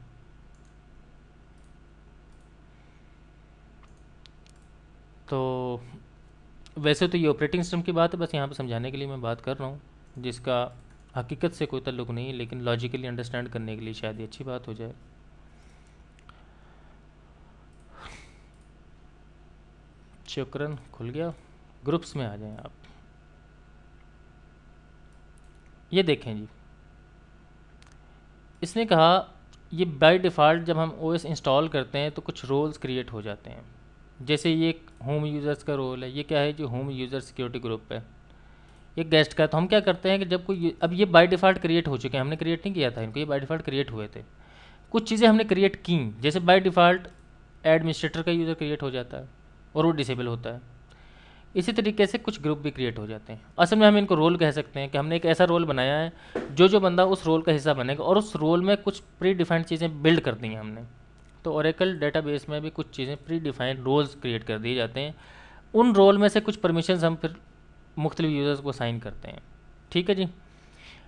तो वैसे तो ये ऑपरेटिंग सिस्टम की बात है, बस यहाँ पे समझाने के लिए मैं बात कर रहा हूँ, जिसका हकीकत से कोई ताल्लुक़ नहीं, लेकिन लॉजिकली अंडरस्टैंड करने के लिए शायद ये अच्छी बात हो जाए। शुक्रन, खुल गया। ग्रुप्स में आ जाएं आप। ये देखें जी, इसने कहा ये बाय डिफ़ॉल्ट जब हम OS इंस्टॉल करते हैं तो कुछ रोल्स क्रिएट हो जाते हैं। जैसे ये होम यूज़र्स का रोल है, ये क्या है जो होम यूज़र सिक्योरिटी ग्रुप है, ये गेस्ट का है। तो हम क्या करते हैं कि जब कोई, अब ये बाय डिफ़ॉल्ट क्रिएट हो चुके हैं, हमने क्रिएट नहीं किया था इनको, ये बाय डिफ़ॉल्ट क्रिएट हुए थे। कुछ चीज़ें हमने क्रिएट की, जैसे बाय डिफ़ॉल्ट एडमिनिस्ट्रेटर का यूज़र क्रिएट हो जाता है और वो डिसेबल होता है। इसी तरीके से कुछ ग्रुप भी क्रिएट हो जाते हैं। असल में हम इनको रोल कह सकते हैं कि हमने एक ऐसा रोल बनाया है जो बंदा उस रोल का हिस्सा बनेगा, और उस रोल में कुछ प्री डिफाइंड चीज़ें बिल्ड कर दी हैं हमने। तो ओरेकल डेटाबेस में भी कुछ चीज़ें प्री डिफाइंड रोल्स क्रिएट कर दिए जाते हैं, उन रोल में से कुछ परमिशंस हम फिर मुख्तलिफ यूज़र्स को साइन करते हैं। ठीक है जी।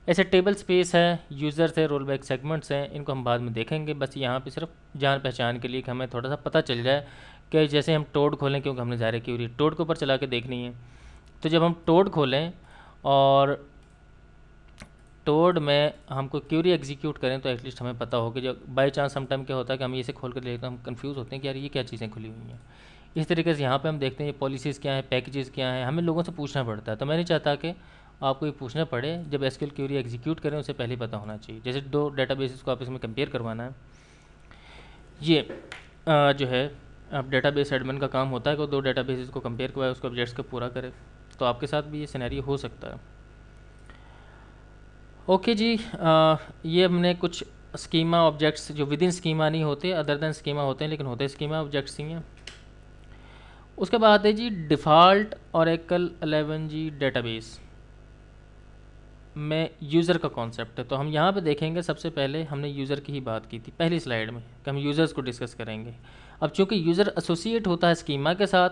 ऐसे टेबल स्पेस है, यूज़र्स है, रोल बैक सेगमेंट्स हैं, इनको हम बाद में देखेंगे। बस यहाँ पे सिर्फ जान पहचान के लिए कि हमें थोड़ा सा पता चल जाए कि जैसे हम टोड खोलें, क्योंकि हमने ज़ाहिर क्यूरी टोड के ऊपर चला के देखनी है। तो जब हम टोड खोलें और टोड में हमको क्यूरी एग्जीक्यूट करें तो एटलीस्ट हमें पता हो कि जो बाई चांस समटाइम क्या होता है कि हम इसे खोल कर देखते हैं, हम कंफ्यूज होते हैं कि यार ये क्या चीज़ें खुली हुई हैं। इस तरीके से यहाँ पे हम देखते हैं ये पॉलिसीज़ क्या हैं, पैकेजेस क्या हैं, हमें लोगों से पूछना पड़ता है। तो मैं नहीं चाहता कि आपको ये पूछना पड़े, जब एसक्यूएल क्यूरी एग्जीक्यूट करें उससे पहले पता होना चाहिए। जैसे दो डेटाबेसेस को आप इसमें कंपेयर करवाना है, ये जो है अब डेटाबेस एडमिन का काम होता है कि दो डेटाबेसेस को कंपेयर करवाए, उसको ऑब्जेक्ट्स को पूरा करे। तो आपके साथ भी ये सिनेरियो हो सकता है। ओके जी, ये हमने कुछ स्कीमा ऑब्जेक्ट्स जो विद इन स्कीमा नहीं होते, अदर देन स्कीमा होते हैं, लेकिन होते स्कीमा ऑब्जेक्ट्स ही हैं। उसके बाद है जी डिफ़ॉल्ट ओरेकल 11G डेटाबेस में यूज़र का कॉन्सेप्ट है। तो हम यहाँ पे देखेंगे, सबसे पहले हमने यूज़र की ही बात की थी पहली स्लाइड में कि हम यूज़र्स को डिस्कस करेंगे। अब चूँकि यूज़र एसोसिएट होता है स्कीमा के साथ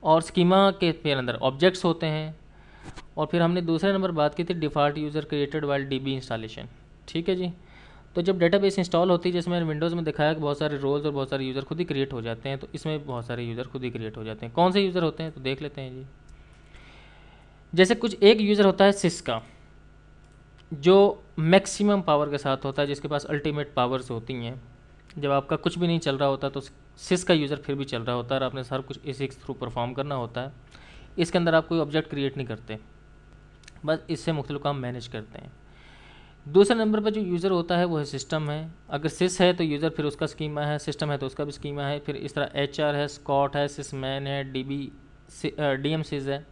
और स्कीमा के फिर अंदर ऑब्जेक्ट्स होते हैं, और फिर हमने दूसरे नंबर बात की थी default user created while DB installation. ठीक है जी। तो जब डेटाबेस इंस्टॉल होती है, जैसे मैंने विंडोज़ में दिखाया कि बहुत सारे रोल्स और बहुत सारे यूज़र खुद ही क्रिएट हो जाते हैं, तो इसमें बहुत सारे यूज़र खुद ही क्रिएट हो जाते हैं। कौन से यूज़र होते हैं तो देख लेते हैं जी। जैसे कुछ एक यूज़र होता है सिस का, जो मैक्सिमम पावर के साथ होता है, जिसके पास अल्टीमेट पावर्स होती हैं। जब आपका कुछ भी नहीं चल रहा होता तो सिस का यूज़र फिर भी चल रहा होता है और आपने सारा कुछ इसी के थ्रू परफॉर्म करना होता है। इसके अंदर आप कोई ऑब्जेक्ट क्रिएट नहीं करते, बस इससे मुख्तलिफ काम मैनेज करते हैं। दूसरे नंबर पर जो यूज़र होता है वो है सिस्टम है। अगर सिस है तो यूज़र फिर उसका स्कीमा है, सिस्टम है तो उसका भी स्कीमा है। फिर इस तरह HR है, स्कॉट है, सिसमैन है, DM सिस है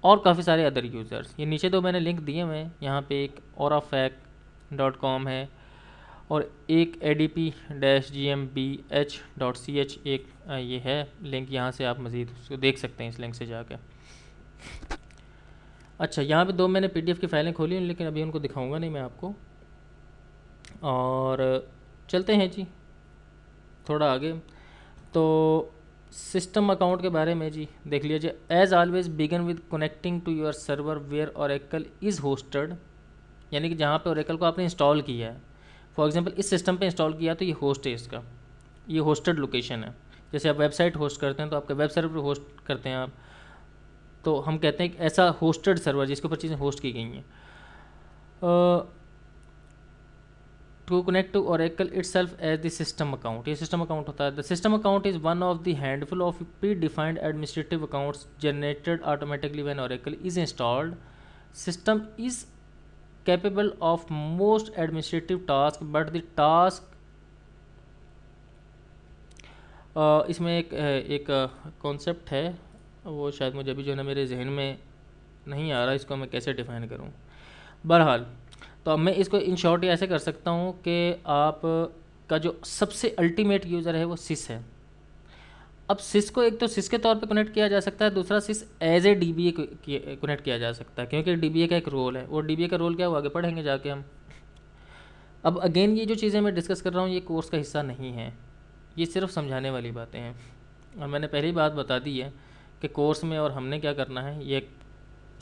और काफ़ी सारे अदर यूज़र्स। ये नीचे दो मैंने लिंक दिए हुए हैं, यहाँ पे एक orafac.com है और एक adp-gmbh.ch एक ये है लिंक, यहाँ से आप मज़ीद उसको देख सकते हैं इस लिंक से जाकर। अच्छा, यहाँ पे दो मैंने PDF की फ़ाइलें खोली हैं, लेकिन अभी उनको दिखाऊंगा नहीं मैं आपको। और चलते हैं जी थोड़ा आगे। तो सिस्टम अकाउंट के बारे में जी देख लीजिए। As always begin with connecting to your server where Oracle is hosted, यानी कि जहाँ पे ओरेकल को आपने इंस्टॉल किया है। फॉर एग्जांपल इस सिस्टम पे इंस्टॉल किया तो ये होस्ट है, इसका ये होस्टेड लोकेशन है। जैसे आप वेबसाइट होस्ट करते हैं तो आपके वेब सर्वर होस्ट करते हैं आप, तो हम कहते हैं कि ऐसा होस्टेड सर्वर जिसके ऊपर चीज़ें होस्ट की गई हैं। To connect to Oracle itself as the system account, ये सिस्टम अकाउंट होता है। The system account is one of the handful of predefined administrative accounts generated automatically when Oracle is installed. System is capable of most administrative task but the task इसमें एक concept है, वो शायद मुझे अभी जो है ना मेरे जहन में नहीं आ रहा, इसको मैं कैसे डिफ़ाइन करूं। बहरहाल तो अब मैं इसको इन शॉर्ट ऐसे कर सकता हूं कि आप का जो सबसे अल्टीमेट यूज़र है वो सिस है। अब सिस को एक तो सिस के तौर पे कनेक्ट किया जा सकता है, दूसरा सिस एज ए DBA कनेक्ट किया जा सकता है, क्योंकि DBA का एक रोल है। वो DBA का रोल क्या, वो आगे पढ़ेंगे जाके हम। अब अगेन ये जो चीज़ें मैं डिस्कस कर रहा हूँ ये कोर्स का हिस्सा नहीं है, ये सिर्फ समझाने वाली बातें हैं। और मैंने पहली बात बता दी है कि कोर्स में और हमने क्या करना है ये एक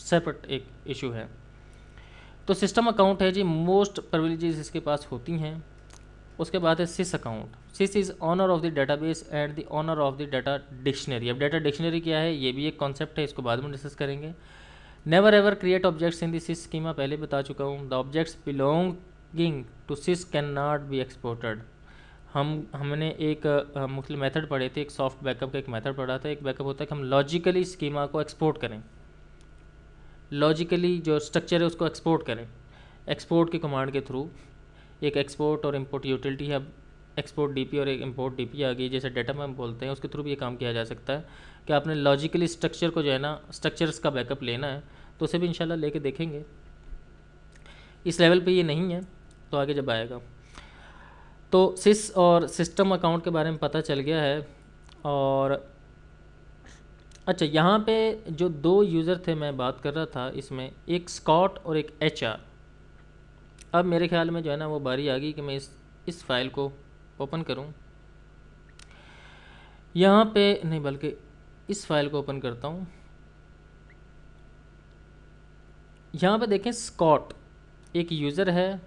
सेपरेट एक इशू है। तो सिस्टम अकाउंट है जी, मोस्ट प्रिविलेजेस इसके पास होती हैं। उसके बाद है SYS account. SYS is owner of the database and the owner of the data dictionary. अब डाटा डिक्शनरी क्या है ये भी एक कॉन्सेप्ट है, इसको बाद में डिस्कस करेंगे। Never ever create objects in the SYS schema, पहले बता चुका हूँ। The objects belonging to SYS can not be exported. हमने एक मुख्तलिफ मेथड पढ़े थे, एक सॉफ्ट बैकअप का एक मेथड पढ़ा था। एक बैकअप होता है कि हम लॉजिकली स्कीमा को एक्सपोर्ट करें, लॉजिकली जो स्ट्रक्चर है उसको एक्सपोर्ट करें। एक्सपोर्ट की कमांड के थ्रू एक एक्सपोर्ट और इंपोर्ट यूटिलिटी है। अब एक्सपोर्ट DP और एक इंपोर्ट DP आ गई, जैसे डाटा में हम बोलते हैं, उसके थ्रू भी ये काम किया जा सकता है कि आपने लॉजिकली स्ट्रक्चर को जो है ना स्ट्रक्चर्स का बैकअप लेना है, तो उसे भी इंशाल्लाह लेके देखेंगे। इस लेवल पे ये नहीं है तो आगे जब आएगा। तो सिस और सिस्टम अकाउंट के बारे में पता चल गया है। और अच्छा, यहाँ पे जो दो यूज़र थे मैं बात कर रहा था, इसमें एक स्कॉट और एक HR। अब मेरे ख्याल में जो है ना वो बारी आ गई कि मैं इस फाइल को ओपन करूं। यहाँ पे नहीं, बल्कि इस फाइल को ओपन करता हूँ। यहाँ पे देखें, स्कॉट एक यूज़र है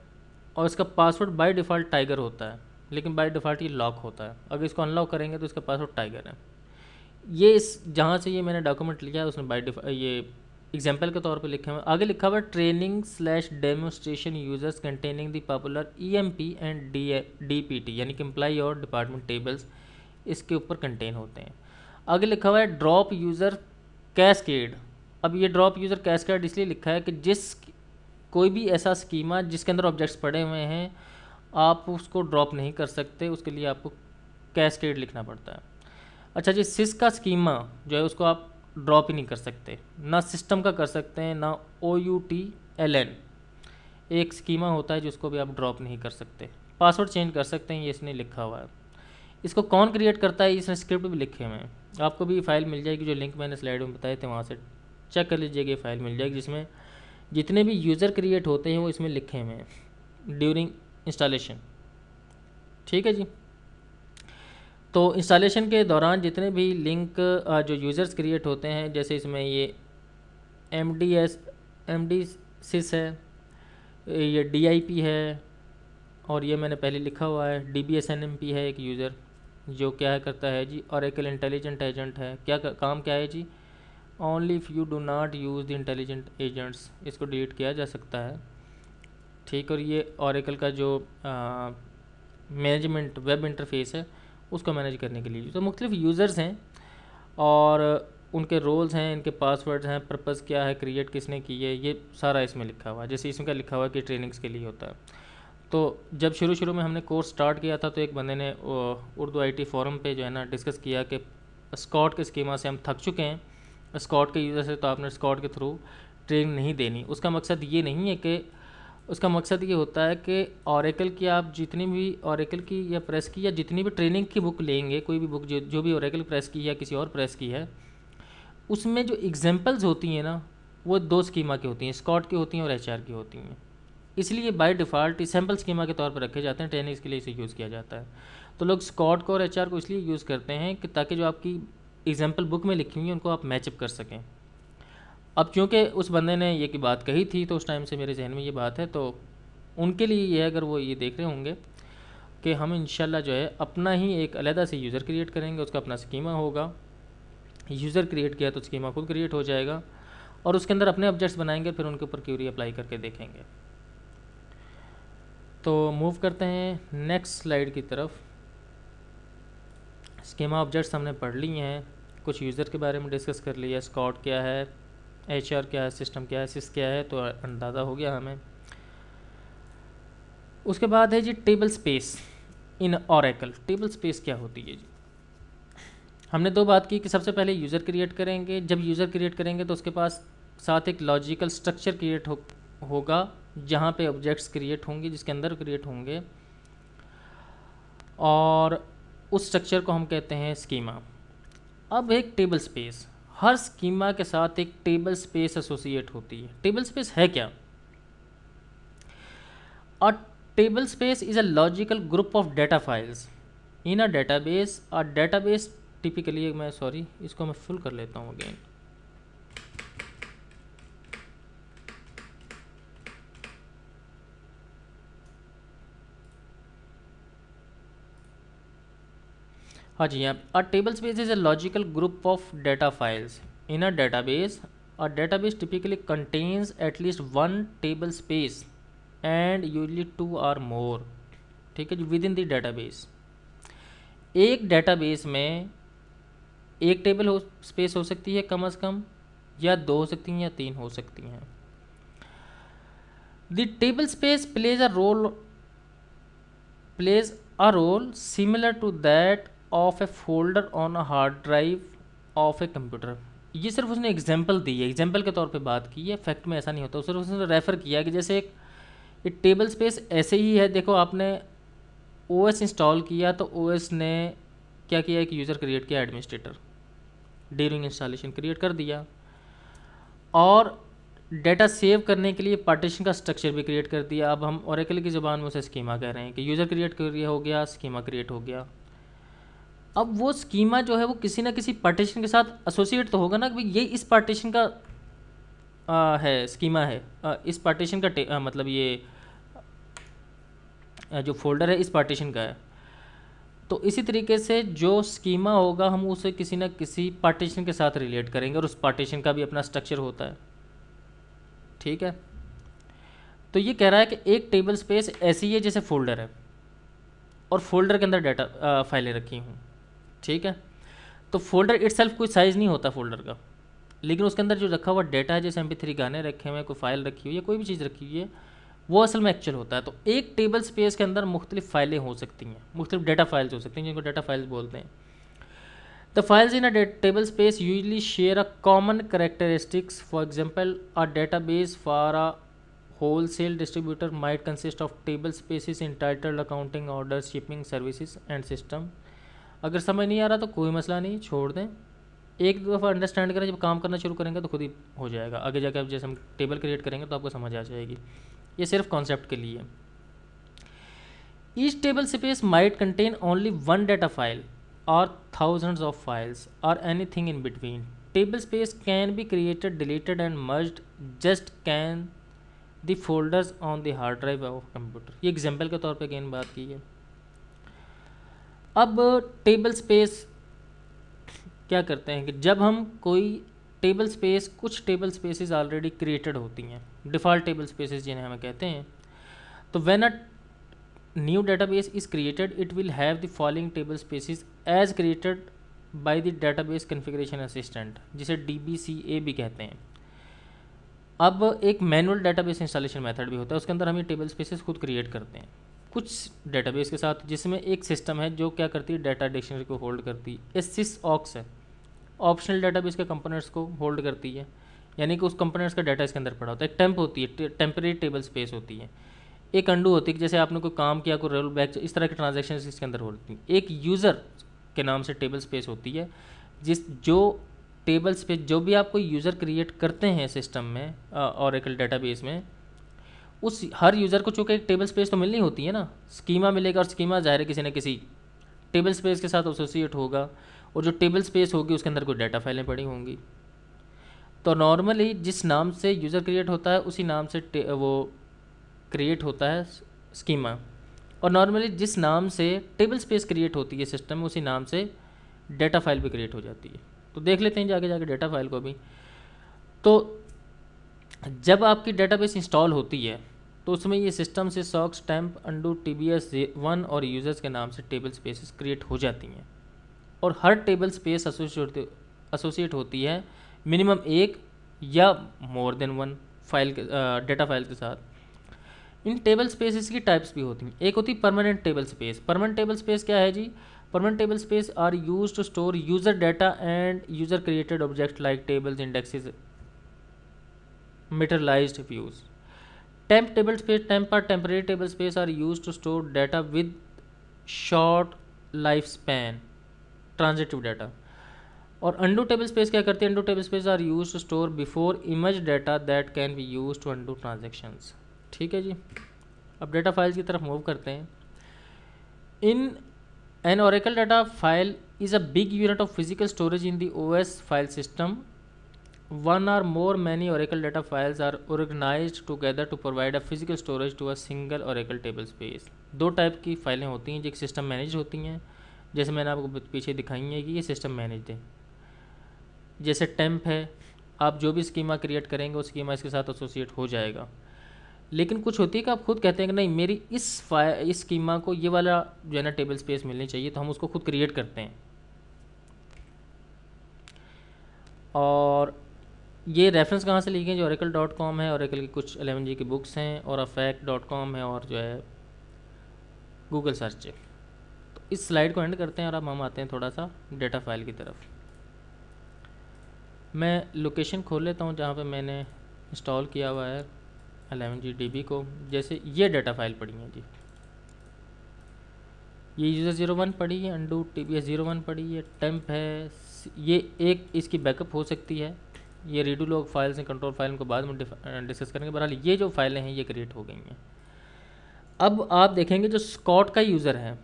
और इसका पासवर्ड बाय डिफ़ॉल्ट टाइगर होता है, लेकिन बाय डिफ़ॉल्ट ये लॉक होता है। अगर इसको अनलॉक करेंगे तो इसका पासवर्ड टाइगर है। ये इस जहाँ से ये मैंने डॉक्यूमेंट लिया है उसने बाय डिफ़ॉल्ट ये एग्जाम्पल के तौर पे लिखे हुए, आगे लिखा हुआ है training slash demonstration users containing the popular EMP and DPT यानी कि एम्प्लॉय और डिपार्टमेंट टेबल्स इसके ऊपर कंटेन होते हैं। आगे लिखा हुआ है ड्रॉप यूज़र कैस्केड। अब ये ड्रॉप यूज़र कैस्केड इसलिए लिखा है कि जिस कोई भी ऐसा स्कीमा जिसके अंदर ऑब्जेक्ट्स पड़े हुए हैं आप उसको ड्रॉप नहीं कर सकते, उसके लिए आपको कैस्केड लिखना पड़ता है। अच्छा जी, सिस का स्कीमा जो है उसको आप ड्रॉप ही नहीं कर सकते, ना सिस्टम का कर सकते हैं ना OUTLN एक स्कीमा होता है जिसको भी आप ड्रॉप नहीं कर सकते। पासवर्ड चेंज कर सकते हैं, ये इसने लिखा हुआ है। इसको कौन क्रिएट करता है, इसने स्क्रिप्ट भी लिखे हुए हैं। आपको भी फाइल मिल जाएगी, जो लिंक मैंने स्लाइड में बताए थे वहाँ से चेक कर लीजिएगा। ये फाइल मिल जाएगी जिसमें जितने भी यूज़र क्रिएट होते हैं वो इसमें लिखे हुए हैं ड्यूरिंग इंस्टॉलेशन। ठीक है जी। तो इंस्टॉलेशन के दौरान जितने भी लिंक जो यूज़र्स क्रिएट होते हैं, जैसे इसमें ये MD सिस है, ये DIP है, और ये मैंने पहले लिखा हुआ है DBSNMP है एक यूज़र जो क्या करता है जी, ओरेकल इंटेलिजेंट एजेंट है। क्या काम क्या है जी, only if you do not use the intelligent agents, इसको डिलीट किया जा सकता है। ठीक, और ये ओरेकल का जो मैनेजमेंट वेब इंटरफेस है उसको मैनेज करने के लिए। तो मुख्तलिफ यूज़र्स हैं और उनके रोल्स हैं, इनके पासवर्ड्स हैं, पर्पज़ क्या है, क्रिएट किसने की है, ये सारा इसमें लिखा हुआ है। जैसे इसमें क्या लिखा हुआ है कि ट्रेनिंग्स के लिए होता है। तो जब शुरू में हमने कोर्स स्टार्ट किया था तो एक बंदे ने उर्दू IT फोरम पे जो है ना डिस्कस किया कि स्कॉट के स्कीमा से हम थक चुके हैं, स्कॉट के यूज़र से, तो आपने स्कॉट के थ्रू ट्रेनिंग नहीं देनी। उसका मकसद ये नहीं है कि, उसका मकसद ये होता है कि ओरेकल की आप जितनी भी ओरेकल की या प्रेस की या जितनी भी ट्रेनिंग की बुक लेंगे, कोई भी बुक जो भी ओरेकल प्रेस की या किसी और प्रेस की है, उसमें जो एग्जांपल्स होती हैं ना वो दो स्कीमा की होती हैं, स्कॉट की होती हैं और HR की होती हैं। इसलिए बाय डिफ़ॉल्ट सैम्पल स्कीमा के तौर पर रखे जाते हैं, ट्रेनिंग्स के लिए इसे यूज़ किया जाता है। तो लोग स्कॉट को और HR को इसलिए यूज़ करते हैं कि ताकि जो आपकी एग्जाम्पल बुक में लिखी हुई है उनको आप मैचअप कर सकें। अब चूँकि उस बंदे ने ये की बात कही थी तो उस टाइम से मेरे जहन में ये बात है, तो उनके लिए ये है, अगर वो ये देख रहे होंगे कि हम इंशाल्लाह जो है अपना ही एक अलहदा से यूज़र क्रिएट करेंगे, उसका अपना स्कीमा होगा। यूज़र क्रिएट किया तो स्कीमा खुद क्रिएट हो जाएगा और उसके अंदर अपने ऑब्जेक्ट्स बनाएंगे, फिर उनके ऊपर क्यूरी अप्लाई करके देखेंगे। तो मूव करते हैं नेक्स्ट स्लाइड की तरफ। स्कीमा ऑब्जेक्ट्स हमने पढ़ लिए हैं, कुछ यूज़र के बारे में डिस्कस कर लिया, स्कॉट क्या है, HR क्या है, सिस्टम क्या है, सिस क्या है, तो अंदाज़ा हो गया हमें। उसके बाद है जी table space in Oracle. Table space क्या होती है जी, हमने दो बात की कि सबसे पहले यूज़र क्रिएट करेंगे। जब यूज़र क्रिएट करेंगे तो उसके पास साथ एक लॉजिकल स्ट्रक्चर क्रिएट होगा जहाँ पे ऑब्जेक्ट्स क्रिएट होंगे, जिसके अंदर क्रिएट होंगे, और उस स्ट्रक्चर को हम कहते हैं स्कीमा। अब एक टेबल स्पेस, हर स्कीमा के साथ एक टेबल स्पेस एसोसिएट होती है। टेबल स्पेस है क्या? अ table space is a logical group of data files in a database. A database typically, मैं सॉरी इसको मैं फुल कर लेता हूँ अगेन। हाँ जी, यहाँ अ table space is a logical group of data files in a database. A database typically contains at least one table space and usually 2 और मोर। ठीक है जी, विद इन द डेटाबेस। एक डेटाबेस में एक टेबल हो स्पेस हो सकती है कम से कम, या 2 हो सकती हैं या 3 हो सकती हैं। The table space plays a role similar to that of a folder on a hard drive of a computer। ये सिर्फ उसने एग्जाम्पल दी है, एग्जाम्पल के तौर पे बात की है, फैक्ट में ऐसा नहीं होता। सिर्फ उसने रेफ़र किया कि जैसे एक टेबल स्पेस ऐसे ही है। देखो आपने OS इंस्टॉल किया तो OS ने क्या किया, एक यूज़र क्रिएट किया, एडमिनिस्ट्रेटर, ड्यूरिंग इंस्टॉलेशन क्रिएट कर दिया, और डेटा सेव करने के लिए पार्टीशन का स्ट्रक्चर भी क्रिएट कर दिया। अब हम ओरेकल की ज़बान में उसे स्कीमा कह रहे हैं कि यूज़र क्रिएट कर हो गया, स्कीमा क्रिएट हो गया। अब वो स्कीमा जो है वो किसी ना किसी पार्टीशन के साथ एसोसिएट तो होगा ना कि भाई ये इस पार्टीशन का है, स्कीमा है, इस पार्टीशन का मतलब ये जो फोल्डर है इस पार्टीशन का है। तो इसी तरीके से जो स्कीमा होगा हम उसे किसी ना किसी पार्टीशन के साथ रिलेट करेंगे और उस पार्टीशन का भी अपना स्ट्रक्चर होता है। ठीक है, तो ये कह रहा है कि एक टेबल स्पेस ऐसी है जैसे फोल्डर है और फोल्डर के अंदर डाटा फाइलें रखी हूँ। ठीक है, तो फोल्डर इटसेल्फ कोई साइज़ नहीं होता फोल्डर का, लेकिन उसके अंदर जो रखा हुआ डाटा है, जैसे MP3 गाने रखे हुए हैं, कोई फाइल रखी हुई है, कोई भी चीज़ रखी हुई है, वो असल में एक्चुअल होता है। तो एक टेबल स्पेस के अंदर मुख्तलिफ फाइलें हो सकती हैं, मुख्तलिफ डाटा फाइल्स हो सकती हैं, जिनको डाटा फाइल्स बोलते हैं। The files in a table space usually share a common characteristics. For example, a database for a wholesale distributor might consist of table spaces entitled accounting, orders, shipping, services and system। अगर समझ नहीं आ रहा तो कोई मसला नहीं, छोड़ दें, एक दफ़ा अंडरस्टैंड करें, जब काम करना शुरू करेंगे तो खुद ही हो जाएगा। आगे जाकर अब जैसे हम टेबल क्रिएट करेंगे तो आपको समझ आ जाएगी, ये सिर्फ कॉन्सेप्ट के लिए। Each table space might contain only one data file और थाउजेंड्स ऑफ फाइल्स और anything in between. Table space can be created, deleted and merged just can the folders on the hard drive of computer. ये example के तौर पे again बात की है। अब टेबल स्पेस क्या करते हैं कि जब हम कोई टेबल स्पेस, कुछ टेबल स्पेसेस ऑलरेडी क्रिएटेड होती हैं, डिफ़ॉल्ट टेबल स्पेसेस जिन्हें हमें कहते हैं, तो when a new database is created it will have the following table spaces as created by the database configuration assistant, जिसे DBCA भी कहते हैं। अब एक मैनुअल डेटाबेस इंस्टॉलेशन मेथड भी होता है, उसके अंदर हम ये टेबल स्पेसेस खुद क्रिएट करते हैं कुछ डेटाबेस के साथ, जिसमें एक सिस्टम है जो क्या करती है, डाटा डिक्शनरी को होल्ड करती है। ये SysAux है, ऑप्शनल डेटाबेस के कंपोनेंट्स को होल्ड करती है, यानी कि उस कंपोनेंट्स का डाटा इसके अंदर पड़ा होता है। एक टेम्प होती है, टेम्परेरी टेबल स्पेस होती है। एक अंडू होती है कि जैसे आपने कोई काम किया, कोई रोल बैक, इस तरह की ट्रांजेक्शन इसके अंदर होती हैं। एक यूज़र के नाम से टेबल स्पेस होती है, जो टेबल स्पेस जो भी आप कोई यूज़र क्रिएट करते हैं सिस्टम में, ओरेकल डेटाबेस में, उस हर यूज़र को चूँकि एक टेबल स्पेस तो मिलनी होती है ना, स्कीमा मिलेगा, और स्कीमा ज़ाहिर है किसी न किसी टेबल स्पेस के साथ एसोसिएट होगा, और जो टेबल स्पेस होगी उसके अंदर कोई डाटा फाइलें पड़ी होंगी। तो नॉर्मली जिस नाम से यूज़र क्रिएट होता है उसी नाम से वो क्रिएट होता है स्कीमा, और नॉर्मली जिस नाम से टेबल स्पेस क्रिएट होती है सिस्टम में उसी नाम से डाटा फाइल भी क्रिएट हो जाती है। तो देख लेते हैं जाके डाटा फाइल को भी। तो जब आपकी डेटाबेस इंस्टॉल होती है तो उसमें ये सिस्टम से SysAux, टेम्प, अंडू, TBS1 और यूज़र्स के नाम से टेबल स्पेसेस क्रिएट हो जाती हैं, और हर टेबल स्पेस एसोसिएट होती है मिनिमम एक या मोर देन वन फाइल के डाटा फाइल के साथ। इन टेबल स्पेसेस की टाइप्स भी होती हैं। एक होती है permanent table space. Permanent table space क्या है जी? Permanent table space are use to store user data and user created object like tables, indexes, materialized views. Temp table space, temp or temporary table space are used to store data with short lifespan, transitive data. और undo table space क्या करती है? undo table space are used to store before image data that can be used to undo transactions। ठीक है जी, अब data files की तरफ move करते हैं। इन an Oracle data file is a big unit of physical storage in the OS file system. One or more many Oracle data files are organized together to provide a physical storage to a single Oracle table space। दो type की फाइलें होती हैं, जो एक system manage होती हैं, जैसे मैंने आपको पीछे दिखाई है कि ये सिस्टम मैनेज है। जैसे टेम्प है, आप जो भी स्कीमा क्रिएट करेंगे वो स्कीमा इसके साथ एसोसिएट हो जाएगा। लेकिन कुछ होती है कि आप खुद कहते हैं कि नहीं, मेरी इस स्कीमा को ये वाला जो है ना टेबल स्पेस मिलनी चाहिए, तो हम उसको खुद क्रिएट करते हैं। और ये रेफरेंस कहाँ से ली गई? जो oracle.com है, oracle की कुछ 11G की बुक्स हैं, और affect.com है, और जो है गूगल सर्च है। तो इस स्लाइड को एंड करते हैं और अब हम आते हैं थोड़ा सा डेटा फाइल की तरफ। मैं लोकेशन खोल लेता हूँ जहाँ पे मैंने इंस्टॉल किया हुआ है 11G DB को। जैसे ये डाटा फाइल पड़ी है जी, ये यूज़र 01 पड़ी है, अंडू TBS 01 पड़ी है, टेम्प है, ये एक इसकी बैकअप हो सकती है, ये रीडू लॉग फाइल्स हैं, कंट्रोल फाइल को बाद में डिस्कस करेंगे। बहरहाल ये जो फाइलें हैं ये क्रिएट हो गई हैं। अब आप देखेंगे जो स्कॉट का यूज़र है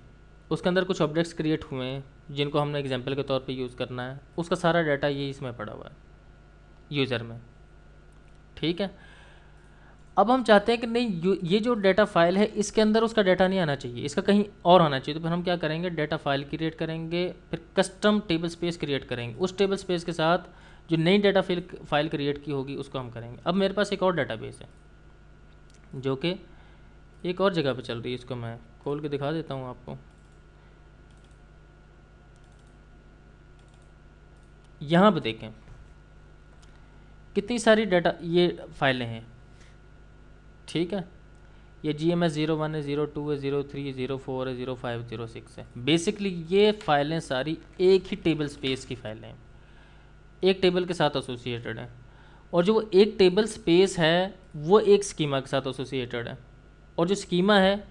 उसके अंदर कुछ ऑब्जेक्ट्स क्रिएट हुए हैं, जिनको हमने एग्जाम्पल के तौर पे यूज़ करना है, उसका सारा डाटा ये इसमें पड़ा हुआ है यूज़र में। ठीक है, अब हम चाहते हैं कि नहीं ये जो डाटा फाइल है इसके अंदर उसका डाटा नहीं आना चाहिए, इसका कहीं और आना चाहिए। तो फिर हम क्या करेंगे, डाटा फाइल क्रिएट करेंगे, फिर कस्टम टेबल स्पेस क्रिएट करेंगे। उस टेबल स्पेस के साथ जो नई डाटा फाइल क्रिएट की होगी उसको हम करेंगे। अब मेरे पास एक और डाटाबेस है जो कि एक और जगह पे चल रही है, इसको मैं खोल के दिखा देता हूँ आपको। यहाँ पे देखें कितनी सारी डाटा ये फाइलें हैं। ठीक है, ये GMS 01 है, 02 है, 03 है, 04 है, 05, 06 है। बेसिकली ये फाइलें सारी एक ही टेबल स्पेस की फाइलें हैं, एक टेबल के साथ एसोसिएटेड है। और जो एक टेबल स्पेस है वो एक स्कीमा के साथ एसोसिएटेड है। और जो स्कीमा है,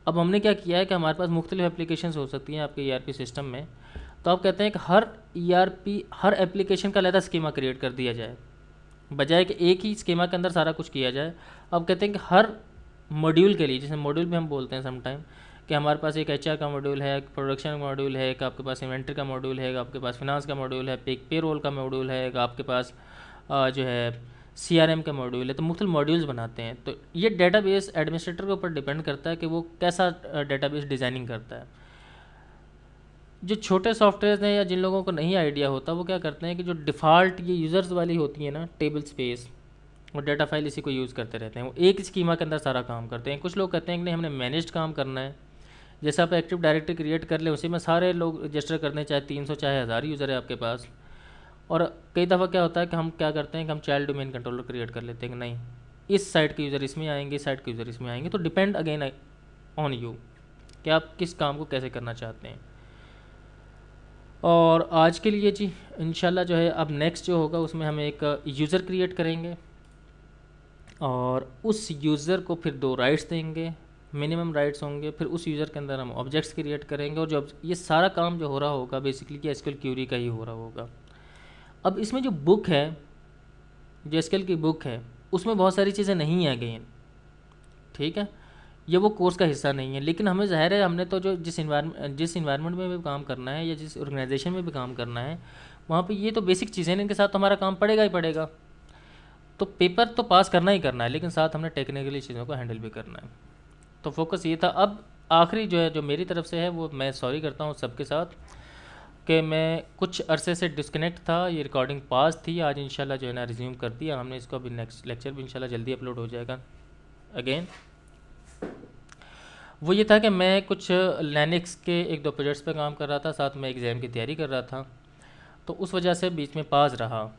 अब हमने क्या किया है कि हमारे पास मुख्तलिफ एप्लीकेशंस हो सकती हैं आपके ERP सिस्टम में। तो आप कहते हैं कि हर ERP हर एप्लीकेशन का अलग स्कीमा क्रिएट कर दिया जाए, बजाय कि एक ही स्कीमा के अंदर सारा कुछ किया जाए। अब कहते हैं कि हर मॉड्यूल के लिए, जैसे मॉड्यूल भी हम बोलते हैं समटाइम, कि हमारे पास एक HR का मॉड्यूल है, एक प्रोडक्शन का मॉड्यूल है, एक आपके पास इन्वेंट्री का मॉड्यूल है, एक आपके पास फिनांस का मॉड्यूल है, एक पेरोल का मॉड्यूल है, एक आपके पास जो है CRM का मॉड्यूल है। तो मुख्तलिफ मॉड्यूल्स बनाते हैं। तो ये डेटाबेस एडमिनिस्ट्रेटर के ऊपर डिपेंड करता है कि वो कैसा डेटाबेस डिज़ाइनिंग करता है। जो छोटे सॉफ्टवेयर हैं या जिन लोगों को नहीं आइडिया होता, वो क्या करते हैं कि जो डिफ़ॉल्ट ये यूज़र्स वाली होती है ना टेबल स्पेस और डाटा फाइल, इसी को यूज़ करते रहते हैं। वो एक स्कीमा के अंदर सारा काम करते हैं। कुछ लोग कहते हैं कि नहीं, हमने मैनेज्ड काम करना है। जैसे आप एक्टिव डायरेक्टरी क्रिएट कर ले, उसी में सारे लोग रजिस्टर करने, चाहे 300 चाहे 1000 यूज़र है आपके पास। और कई दफ़ा क्या होता है कि हम क्या करते हैं कि हम चाइल्ड डोमेन कंट्रोलर क्रिएट कर लेते हैं कि नहीं, इस साइट के यूज़र इसमें आएंगे, इस साइट के यूज़र इसमें आएंगे। तो डिपेंड अगेन ऑन यू कि आप किस काम को कैसे करना चाहते हैं। और आज के लिए जी इंशाल्लाह जो है, अब नेक्स्ट जो होगा उसमें हम एक यूज़र क्रिएट करेंगे और उस यूज़र को फिर 2 राइट्स देंगे, मिनिमम राइट्स होंगे। फिर उस यूज़र के अंदर हम ऑब्जेक्ट्स क्रिएट करेंगे और जो ये सारा काम जो हो रहा होगा बेसिकली कि SQL क्यूरी का ही हो रहा होगा। अब इसमें जो बुक है, जो SQL की बुक है, उसमें बहुत सारी चीज़ें नहीं है अगेन। ठीक है, ये वो कोर्स का हिस्सा नहीं है, लेकिन हमें ज़ाहिर है हमने तो जो जिस इन्वायरमेंट में भी काम करना है या जिस ऑर्गेनाइजेशन में भी काम करना है, वहाँ पे ये तो बेसिक चीज़ें हैं, इनके साथ तो हमारा काम पड़ेगा ही पड़ेगा। तो पेपर तो पास करना ही करना है, लेकिन साथ हमने टेक्निकली चीज़ों को हैंडल भी करना है। तो फोकस ये था। अब आखिरी जो है, जो मेरी तरफ से है, वो मैं सॉरी करता हूँ सबके साथ कि मैं कुछ अरसे से डिस्कनेक्ट था। ये रिकॉर्डिंग पास थी, आज इंशाल्लाह जो है ना रिज्यूम कर दिया हमने इसको। अभी नेक्स्ट लेक्चर भी इंशाल्लाह जल्दी अपलोड हो जाएगा। अगेन वो ये था कि मैं कुछ लिनक्स के 1-2 प्रोजेक्ट्स पे काम कर रहा था, साथ में एग्ज़ाम की तैयारी कर रहा था, तो उस वजह से बीच में पास रहा।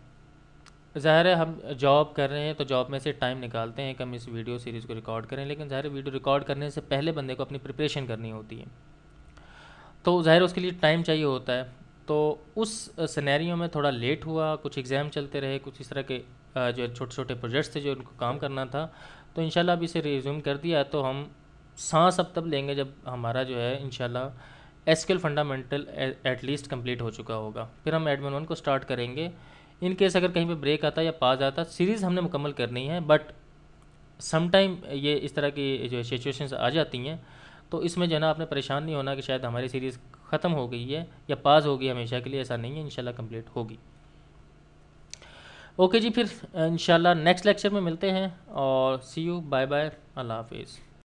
ज़ाहिर है हम जॉब कर रहे हैं तो जॉब में से टाइम निकालते हैं कि हम इस वीडियो सीरीज़ को रिकॉर्ड करें, लेकिन ज़ाहिर है वीडियो रिकॉर्ड करने से पहले बंदे को अपनी प्रिपरेशन करनी होती है, तो ज़ाहिर उसके लिए टाइम चाहिए होता है। तो उस सिनेरियो में थोड़ा लेट हुआ, कुछ एग्ज़ाम चलते रहे, कुछ इस तरह के जो छोटे छोटे प्रोजेक्ट्स थे जो उनको काम करना था। तो इंशाल्लाह अब इसे रिज्यूम कर दिया, तो हम सांस अब तब लेंगे जब हमारा जो है इंशाल्लाह SQL फंडामेंटल एटलीस्ट कंप्लीट हो चुका होगा। फिर हम एडमिन 1 को स्टार्ट करेंगे। इन केस अगर कहीं पे ब्रेक आता या पास आता, सीरीज़ हमने मुकम्मल करनी है, बट समटाइम ये इस तरह की जो सिचुएशंस आ जाती हैं, तो इसमें जो है ना आपने परेशान नहीं होना कि शायद हमारी सीरीज़ ख़त्म हो गई है या पास होगी हमेशा के लिए। ऐसा नहीं है, इंशाल्लाह कंप्लीट होगी। ओके जी, फिर इंशाल्लाह नेक्स्ट लेक्चर में मिलते हैं और सी यू, बाय बाय, अल्लाह हाफिज़।